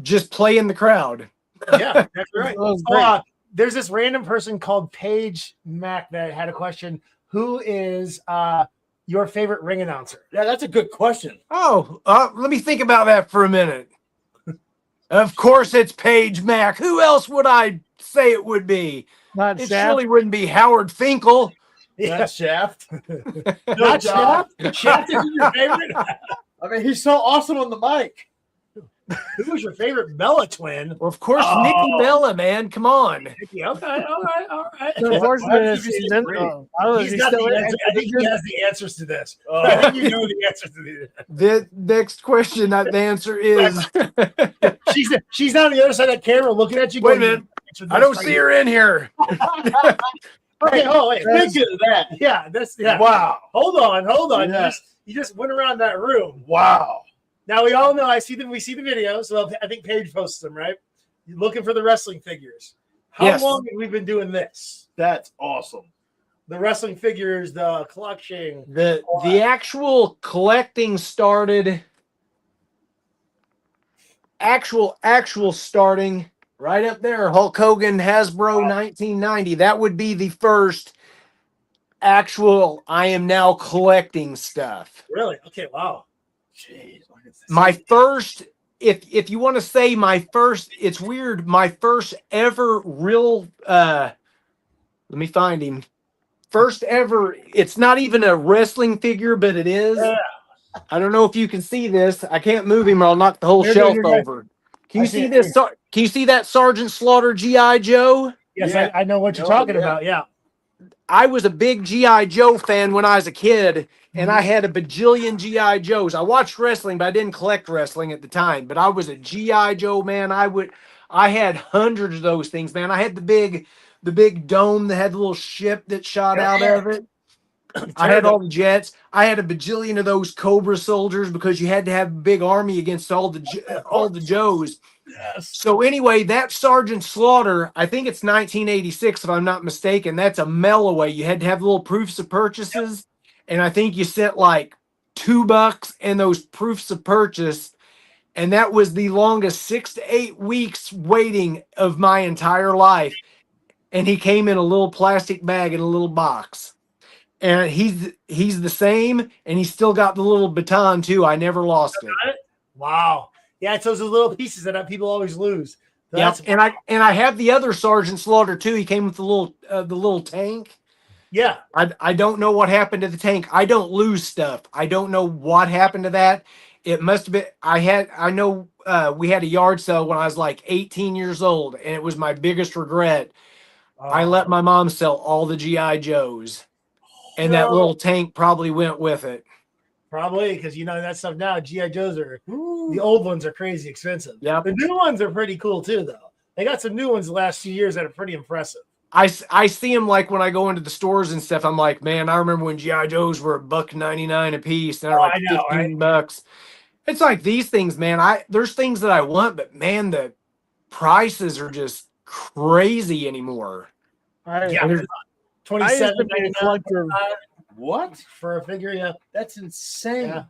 just playing the crowd.
Yeah, that's right. There's this random person called Paige Mack that had a question. Who is your favorite ring announcer?
Yeah, that's a good question.
Oh, let me think about that for a minute. Of course, it's Paige Mack. Who else would I say it would be?
Not
it
Shaft.
Surely wouldn't be Howard Finkel.
Yeah, Shaft.
Not Shaft. Shaft is your favorite.
I mean, he's so awesome on the mic.
Who was your favorite Bella twin?
Well, of course, Nikki Bella, man. Come on.
Nikki, okay, all right.
Unfortunately,
I think he has the answers to this. I think you know the answers to these.
The next question, the answer is...
she's on the other side of that camera looking at you.
Wait a minute. I don't see her in here.
Okay, wait. Think of that. Yeah.
Wow.
Hold on. Yeah. You just went around that room.
Wow.
Now we all know. We see the video. So I think Paige posts them, right? You're looking for the wrestling figures. How long have we been doing this?
That's awesome.
The wrestling figures, the collection.
The actual collecting started. Actual starting right up there. Hulk Hogan, Hasbro, 1990. That would be the first actual. I am now collecting stuff.
Really? Okay. Wow.
Jeez.
My first, if you want to say my first, it's weird. My first ever real, let me find him. First ever, it's not even a wrestling figure, but it is. Yeah. I don't know if you can see this. I can't move him or I'll knock the whole shelf over. Can you see this? Can you see that Sergeant Slaughter G.I. Joe?
Yes, yeah. I know what you're talking about. Yeah.
I was a big G.I. Joe fan when I was a kid, and I had a bajillion G.I. Joes. I watched wrestling, but I didn't collect wrestling at the time. But I was a G.I. Joe man. I had hundreds of those things, man. I had the big dome that had the little ship that shot out of it. I had all the jets. I had a bajillion of those Cobra soldiers because you had to have a big army against all the Joes.
Yes.
So anyway, that Sergeant Slaughter, I think it's 1986 if I'm not mistaken. That's a mail away. You had to have little proofs of purchases, and I think you sent like $2 and those proofs of purchase, and that was the longest 6 to 8 weeks waiting of my entire life. And he came in a little plastic bag in a little box. And he's the same, and he's still got the little baton too. I never lost it.
Wow. Yeah, it's those little pieces that people always lose.
Yeah, and I have the other Sergeant Slaughter too. He came with the little tank.
Yeah.
I don't know what happened to the tank. I don't lose stuff. I don't know what happened to that. It must have been. I know we had a yard sale when I was like 18 years old, and it was my biggest regret. I let my mom sell all the GI Joes, and that little tank probably went with it.
Probably, because that stuff now, GI Joes the old ones are crazy expensive.
Yeah,
the new ones are pretty cool too, though. They got some new ones the last few years that are pretty impressive.
I see them like when I go into the stores and stuff. I'm like, man, I remember when GI Joes were $1.99 a piece. They're like $15. It's like these things, man. There's things that I want, but man, the prices are just crazy anymore.
Yeah, 27.99.
What
for a figure? Yeah, that's insane.
Yeah.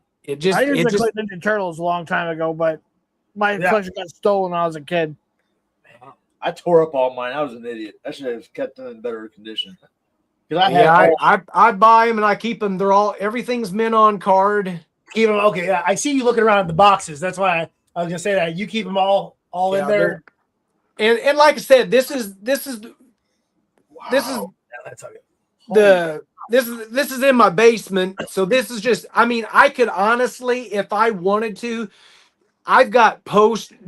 I used to collect Ninja Turtles a long time ago, but my collection got stolen when I was a kid.
I tore up all mine. I was an idiot. I should have kept them in better condition.
I buy them and I keep them. Everything's mint on card.
Keep them okay. Yeah, I see you looking around the boxes. That's why I was gonna say that you keep them all in there.
And like I said, this is this is in my basement. So this is just. I mean, I could honestly, if I wanted to. I've got posters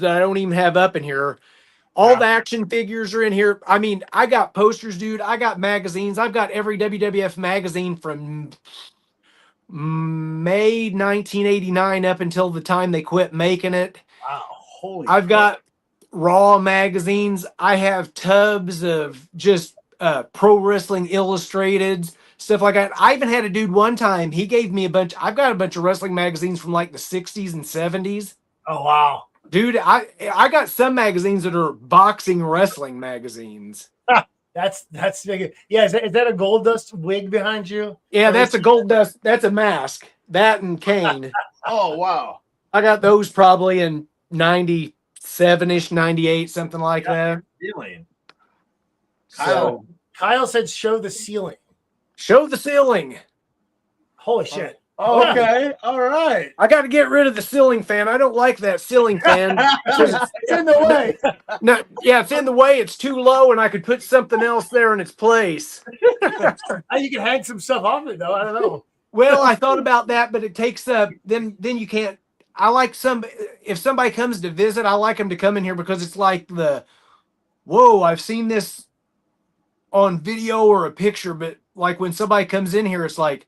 that I don't even have up in here. All the action figures are in here. I mean, I got posters, dude. I got magazines. I've got every WWF magazine from May 1989 up until the time they quit making it.
Wow.
I've got Raw magazines. I have tubs of just Pro Wrestling Illustrated. Stuff like that. I even had a dude one time. He gave me I've got a bunch of wrestling magazines from like the 60s and 70s.
Oh wow,
dude! I got some magazines that are boxing wrestling magazines.
That's big. Yeah, is that a Gold Dust wig behind you?
Yeah, that's a Gold Dust. That's a mask. That and Kane.
Oh wow,
I got those probably in 97ish, 98, something like that.
Feeling.
Kyle said, "Show the ceiling."
Show the ceiling.
Holy shit.
Oh, okay. All right.
I got to get rid of the ceiling fan. I don't like that ceiling fan.
It's in the way.
No, yeah, it's in the way. It's too low, and I could put something else there in its place.
You can hang some stuff off it, though. I don't know.
Well, I thought about that, but it takes then you can't. I like if somebody comes to visit, I like them to come in here because it's like whoa, I've seen this on video or a picture, but like when somebody comes in here, it's like,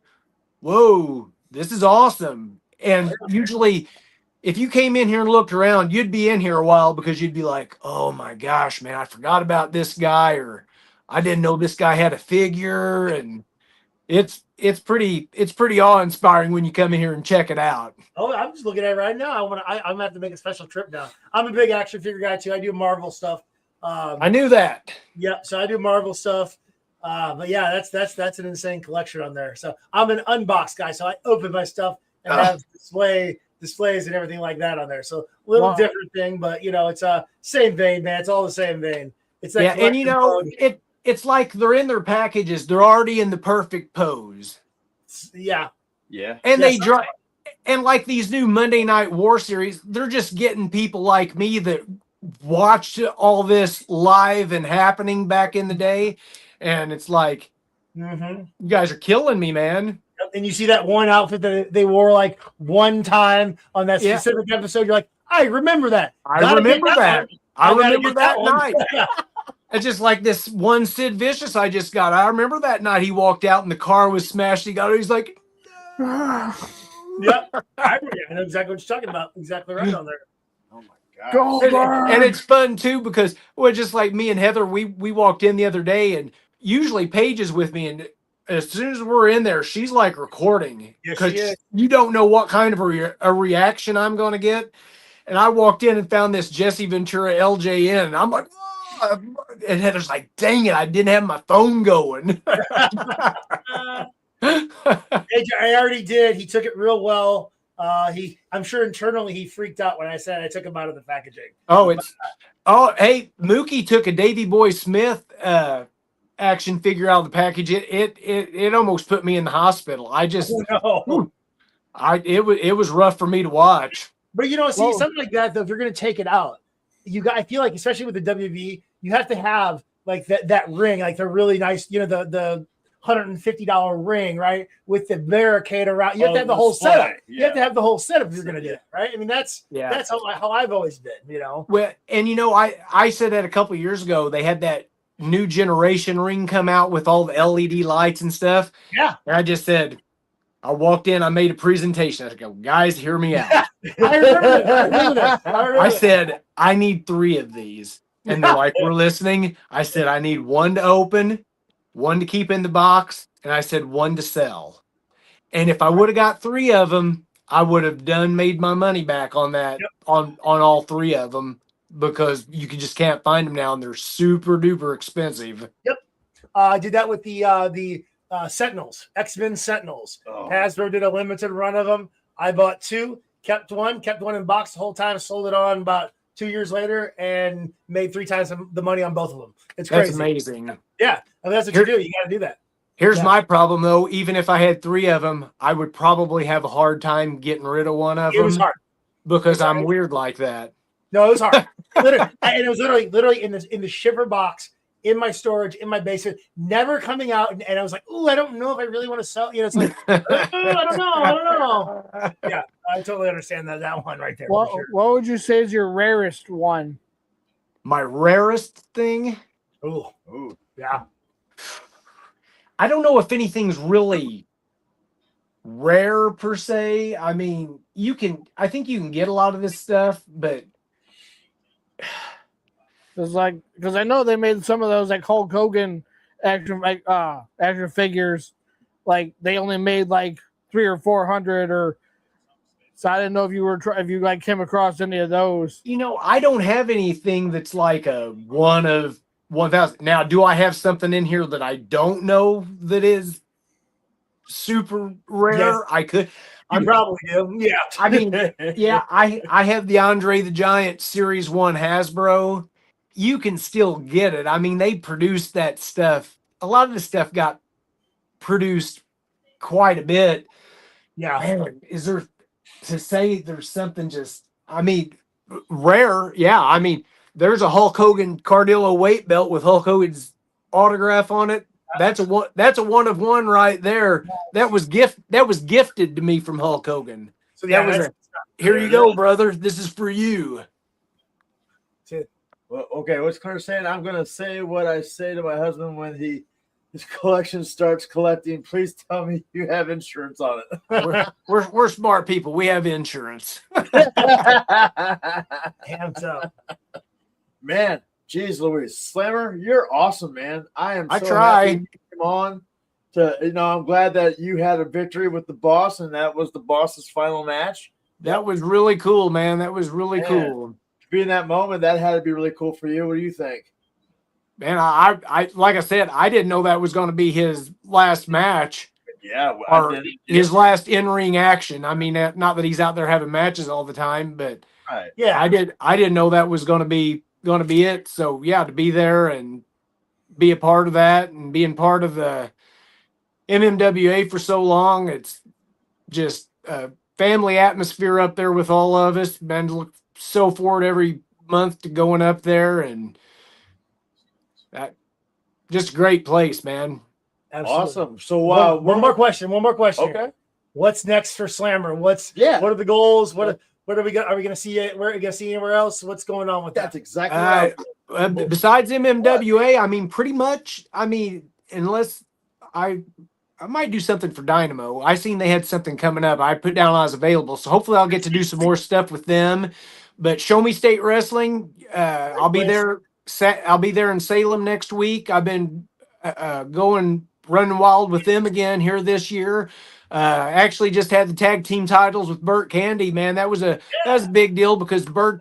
whoa, this is awesome. And usually if you came in here and looked around, you'd be in here a while because you'd be like, oh my gosh, man, I forgot about this guy, or I didn't know this guy had a figure. And it's pretty awe-inspiring when you come in here and check it out.
Oh, I'm just looking at it right now. I'm gonna have to make a special trip now. I'm a big action figure guy too. I do Marvel stuff.
I knew that.
Yeah, so I do Marvel stuff. But yeah, that's an insane collection on there. So I'm an unboxed guy, so I open my stuff and have displays and everything like that on there. So a little different thing, but it's a same vein, man. It's all the same vein. It's that
and it's like they're in their packages. They're already in the perfect pose.
Yeah.
And they drive, and like these new Monday Night War series, they're just getting people like me that watched all this live and happening back in the day. And it's like, you guys are killing me, man.
And you see that one outfit that they wore like one time on that specific episode. You're like, I remember that.
I remember that night. It's just like this one Sid Vicious I just got. I remember that night he walked out and the car was smashed. He's like,
no. Yep. I know exactly what you're talking about. Exactly right on there.
Oh my
Goldberg.
And it's fun too because just like me and Heather, we walked in the other day, and usually Paige is with me, and as soon as we're in there, she's like recording
Yes, she is.
you don't know what kind of a reaction I'm going to get. And I walked in and found this Jesse Ventura LJN, and I'm like, whoa! And Heather's like, dang it, I didn't have my phone going.
AJ, I already did. He took it real well. I'm sure internally he freaked out when I said I took him out of the packaging.
Hey, Mookie took a Davey Boy Smith action figure out of the package. It almost put me in the hospital. It was rough for me to watch.
But see, something like that though, if you're going to take it out, I feel like, especially with the WB, you have to have like that ring, like the really nice, the $150 ring, right, with the barricade around. You have to have the whole setup. Yeah. You have to have the whole setup if you're going to do it, right? I mean, that's how I've always been,
Well, and I said that a couple of years ago. They had that new generation ring come out with all the LED lights and stuff.
Yeah.
And I just said, I walked in, I made a presentation. I go, guys, hear me out.
I remember that.
I said, I need 3 of these. And they're like, we're listening. I said, I need 1 to open, 1 to keep in the box, and I said 1 to sell. And if I would have got 3 of them, I would have made my money back on that, on all 3 of them, because you just can't find them now, and they're super duper expensive.
Yep. I did that with the Sentinels, X-Men Sentinels. Hasbro did a limited run of them. I bought 2, kept one in box the whole time, sold it on about 2 years later, and made 3 times the money on both of them. It's crazy.
That's amazing.
Yeah, I mean, that's what you do. You got to do that.
Here's my problem, though. Even if I had 3 of them, I would probably have a hard time getting rid of one of them.
It was hard
because I'm weird like that.
No, it was hard. Literally, and it was literally in the shiver box in my storage in my basement, never coming out. And I was like, "Ooh, I don't know if I really want to sell." It's like, I don't know. Yeah, I totally understand that one right there.
What would you say is your rarest one?
My rarest thing?
Ooh, yeah.
I don't know if anything's really rare per se. I mean, I think you can get a lot of this stuff, but
because I know they made some of those like Hulk Hogan action figures, like they only made like 300 or 400, or so I didn't know if you came across any of those.
I don't have anything that's like a 1 of 1,000. Now, do I have something in here that I don't know that is super rare?
Yes.
I could.
You probably do. Yeah.
I mean, yeah, I have the Andre the Giant Series 1 Hasbro. You can still get it. I mean, they produced that stuff. A lot of the stuff got produced quite a bit.
Yeah.
Man, is there to say there's something rare? Yeah. I mean, there's a Hulk Hogan Cardillo weight belt with Hulk Hogan's autograph on it. That's a 1 of 1 right there. That was gifted to me from Hulk Hogan.
So
here you go, brother. This is for you.
Well, okay, what's Claire saying? I'm gonna say what I say to my husband when his collection starts collecting. Please tell me you have insurance on it.
We're smart people. We have insurance.
Hands up.
Man, geez, Louise. Slammer, you're awesome, man. I
try.
Happy you came on I'm glad that you had a victory with the boss, and that was the boss's final match.
That was really cool, man. That was really cool.
To be in that moment, that had to be really cool for you. What do you think?
Man, I like I said, I didn't know that was going to be his last match.
Yeah,
or his last in-ring action. I mean, not that he's out there having matches all the time, but
yeah,
I didn't know that was going to be it. So yeah, to be there and be a part of that and being part of the MMWA for so long, it's just a family atmosphere up there with all of us. Man, look so forward every month to going up there, and that just a great place, man.
Absolutely.
Awesome. So
one more question.
Okay.
What's next for Slammer? What are the goals? What are we going? Are we going to see it? Where are we going to see anywhere else? What's going on with that?
That's exactly right.
Besides MMWA, I mean, pretty much. I mean, unless I might do something for Dynamo. I seen they had something coming up. I put down I was available, so hopefully I'll get to do some more stuff with them. But Show Me State Wrestling, I'll be
place.
there. I'll be there in Salem next week. I've been running wild with them again here this year. Actually, just had the tag team titles with Bert Candy. Man, that was a big deal because Bert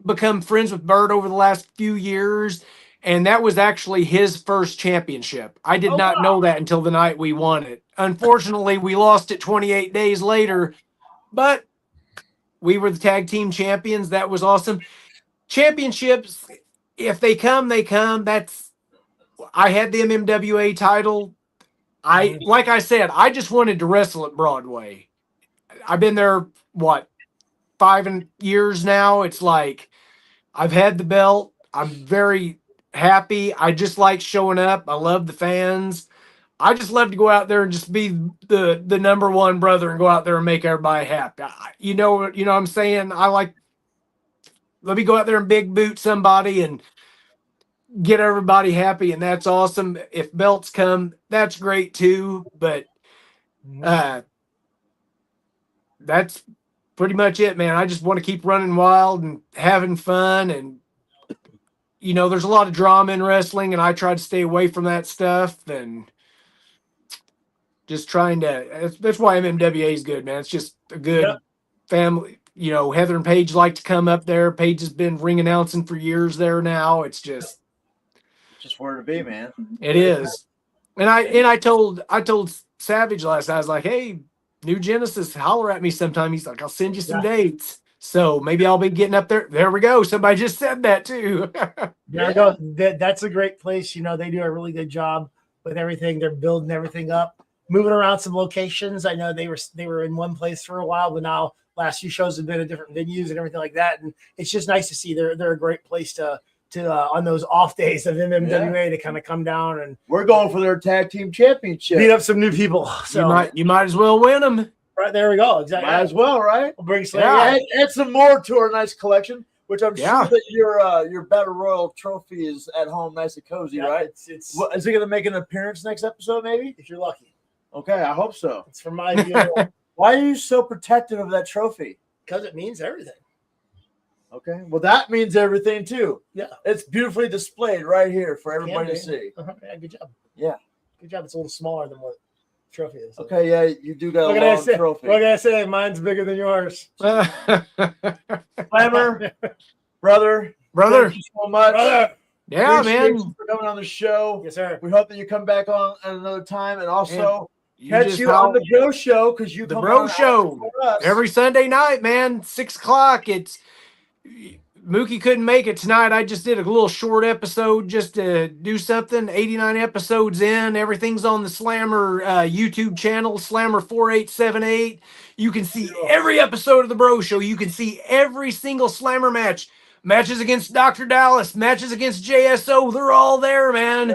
become friends with Bert over the last few years, and that was actually his first championship. I did not know that until the night we won it. Unfortunately, we lost it 28 days later, but we were the tag team champions. That was awesome. Championships, if they come, they come. I had the MMWA title. Like I said, I just wanted to wrestle at Broadway. I've been there, 5 years now. It's like I've had the belt. I'm very happy. I just like showing up. I love the fans. I just love to go out there and just be the number one brother and go out there and make everybody happy. You know what I'm saying? Let me go out there and big boot somebody and get everybody happy, and that's awesome. If belts come, that's great too. But that's pretty much it, man. I just want to keep running wild and having fun, and there's a lot of drama in wrestling, and I try to stay away from that stuff, and just trying to. That's why MMWA is good, man. It's just a good family. Heather and Paige like to come up there. Paige has been ring announcing for years there now. It's just
where to be, man.
It is. And I told Savage last night, I was like, hey, New Genesis, holler at me sometime. He's like, I'll send you some dates. So maybe I'll be getting up there. There we go. Somebody just said that too.
There we go. That's a great place. They do a really good job with everything. They're building everything up, moving around some locations. I know they were in one place for a while, but now last few shows have been at different venues and everything like that. And it's just nice to see they're a great place to on those off days of MMWA to kind of come down, and
we're going for their tag team championship.
Beat up some new people. So
you might as well win them.
Right, there we go. Exactly.
Might as well, right?
We'll bring some.
Add some more to our nice collection, which I'm sure that your Battle Royal trophy is at home, nice and cozy, right?
It's is
it going to make an appearance next episode? Maybe
if you're lucky.
Okay, I hope so.
It's from my view.
Why are you so protective of that trophy?
Because it means everything.
Okay, well that means everything too.
Yeah,
it's beautifully displayed right here for everybody to see.
Yeah, good job.
Yeah,
good job. It's a little smaller than what trophy is.
Okay, yeah, you do got a long trophy.
What can I say? Mine's bigger than yours.
Slammer, brother, thank you so much.
Brother.
Yeah,
appreciate
man,
you for coming on the show.
Yes, sir.
We hope that you come back on at another time, and also. Catch you on the Bro Show because you
the Bro Show every Sunday night, man. 6 o'clock. It's Mookie couldn't make it tonight. I just did a little short episode just to do something. 89 episodes in. Everything's on the Slammer YouTube channel, Slammer 4878. You can see every episode of the Bro Show. You can see every single Slammer match. Matches against Dr. Dallas, matches against JSO. They're all there, man.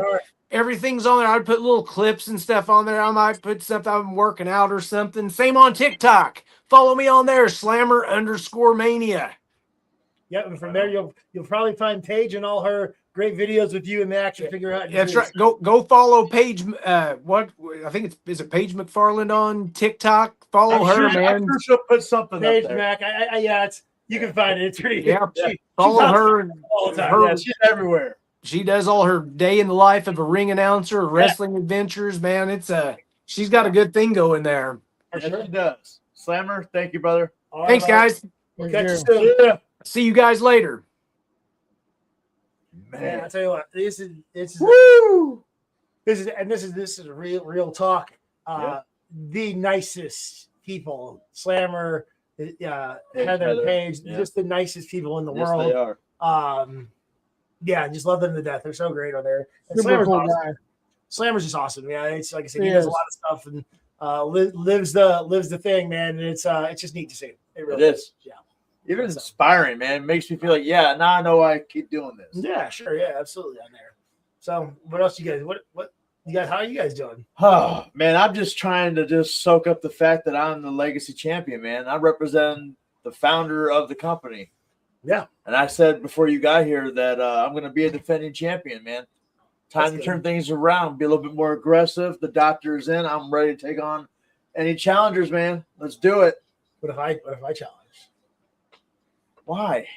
Everything's on there. I'd put little clips and stuff on there. I might put something I'm working out or something. Same on TikTok. Follow me on there, Slammer_Mania.
Yep, and from there you'll probably find Paige and all her great videos with you and Max and figure out.
That's right. Go follow Paige. What I think is it Paige McFarland on TikTok? Follow her, man.
I'm sure she'll put something
Paige
up there.
Mac. You can find it. It's pretty.
Yeah, follow her.
All the time.
Yeah, she's everywhere.
She does all her day in the life of a ring announcer, wrestling adventures. Man, she's got a good thing going there.
Sure she does. Slammer, thank you, brother.
Thanks, guys.
We'll catch you soon.
Yeah.
See you guys later.
Man, I tell you what, this is
Woo!
This is real talk. The nicest people, Slammer, Heather and Paige, just the nicest people in the world.
They are.
Yeah, just love them to death. They're so great on there. And
Super cool guy.
Slammer's just awesome. Yeah, it's like I said, he does a lot of stuff and lives the thing, man. And it's just neat to see. It really
is.
Yeah.
Even inspiring, man. It makes me feel like, now I know I keep doing this.
Yeah, sure. Yeah, absolutely on there. So what else you guys? What you guys? How are you guys doing?
Oh man, I'm just trying to soak up the fact that I'm the legacy champion, man. I represent the founder of the company.
Yeah.
And I said before you got here that I'm going to be a defending champion, man. Time to turn things around, be a little bit more aggressive. The doctor's in. I'm ready to take on any challengers, man. Let's do it.
What if I challenge?
Why?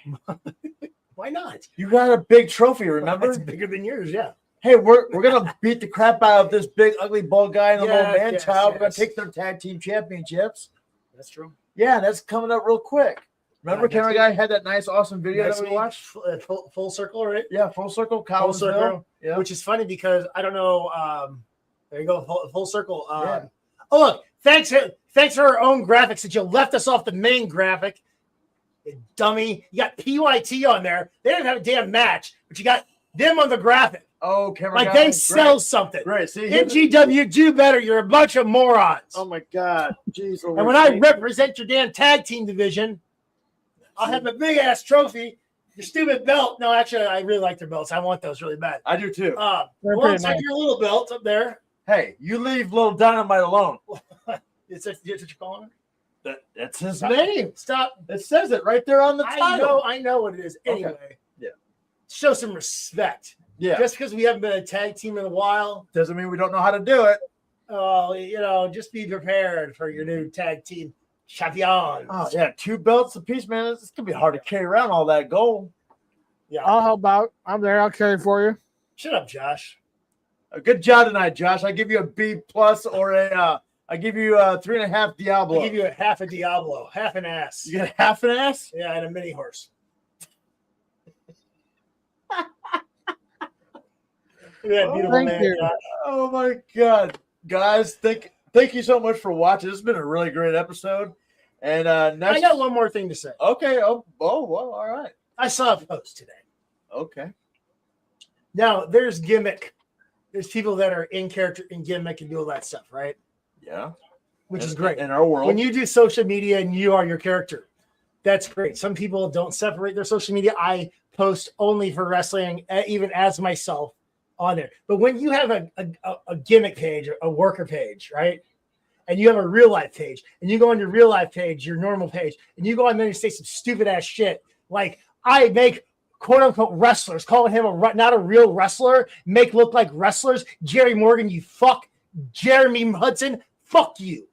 Why not?
You got a big trophy, remember?
It's bigger than yours, yeah.
Hey, we're gonna beat the crap out of this big ugly bald guy and the little man
Yes,
child. We're gonna
yes.
take their tag team championships.
That's true.
Yeah, that's coming up real quick. Remember,
next
Camera
week?
Guy had that nice, awesome video
Next
that we
week,
watched.
full circle, right?
Yeah, Full Circle,
Full circle.
Collinsville. Yeah.
Which is funny because I don't know. There you go, full circle.
Yeah.
Oh look, thanks for our own graphics that you left us off the main graphic. You dummy, you got PYT on there. They didn't have a damn match, but you got them on the graphic.
Oh, Camera
Like
Guy.
they
great.
sell something.
Great. See,
NGW, do better. You're a bunch of morons.
oh my God, jeez.
And when I represent your damn tag team division, I'll have a big ass trophy. Your stupid belt. No, actually, I really like their belts. I want those really bad.
I do too.
They're
Well,
pretty
it's like
nice.
your little belt up there.
Hey, you leave little Dynamite alone.
It's what you're calling it?
That's his
Stop.
name.
Stop.
It says it right there on the title.
I know what it is.
Okay.
Anyway.
Yeah.
Show some respect.
Yeah.
Just because we haven't been a tag team in a while,
Doesn't mean we don't know how to do it.
just be prepared for your new tag team champions.
Oh yeah, 2 belts apiece, man. It's gonna be hard to carry around all that gold.
Yeah.
I'll help out. I'm there. I'll carry for you.
Shut up, Josh.
A good job tonight, Josh. I give you a B+ or I give you a 3.5 Diablo.
I'll give you a half a Diablo, half an ass.
You get half an ass?
Yeah, and a mini horse. Yeah, beautiful
Thank
man.
you.
Josh.
Oh my God, guys! Thank you so much for watching. This has been a really great episode. And next,
I got one more thing to say.
Okay. Oh, well, all right.
I saw a post today.
Okay.
Now, there's gimmick. There's people that are in character, in gimmick, and do all that stuff, right?
Yeah.
Which is great.
in our world.
When you do social media and you are your character, that's great. Some people don't separate their social media. I post only for wrestling, even as myself on there. But when you have a gimmick page, a worker page, right? And you have a real life page, and you go on your real life page, your normal page, and you go on there and say some stupid ass shit like, I make quote unquote wrestlers, calling him not a real wrestler, make look like wrestlers. Jerry Morgan, you fuck. Jeremy Hudson, fuck you.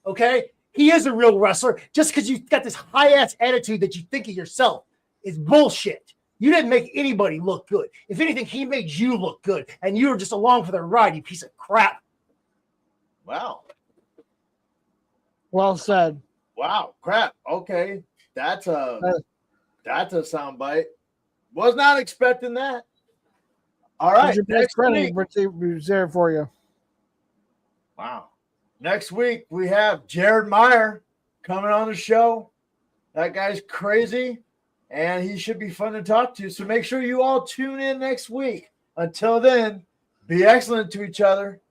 Okay? He is a real wrestler. Just because you've got this high ass attitude that you think of yourself is bullshit. You didn't make anybody look good. If anything, he made you look good, and you were just along for the ride, you piece of crap.
Wow.
Well said.
Wow. Crap. Okay. That's a soundbite. Was not expecting that. All right.
Your best
Next
friend
week.
is there for you.
Wow. Next week we have Jared Meyer coming on the show. That guy's crazy, and he should be fun to talk to. So make sure you all tune in next week. Until then, be excellent to each other.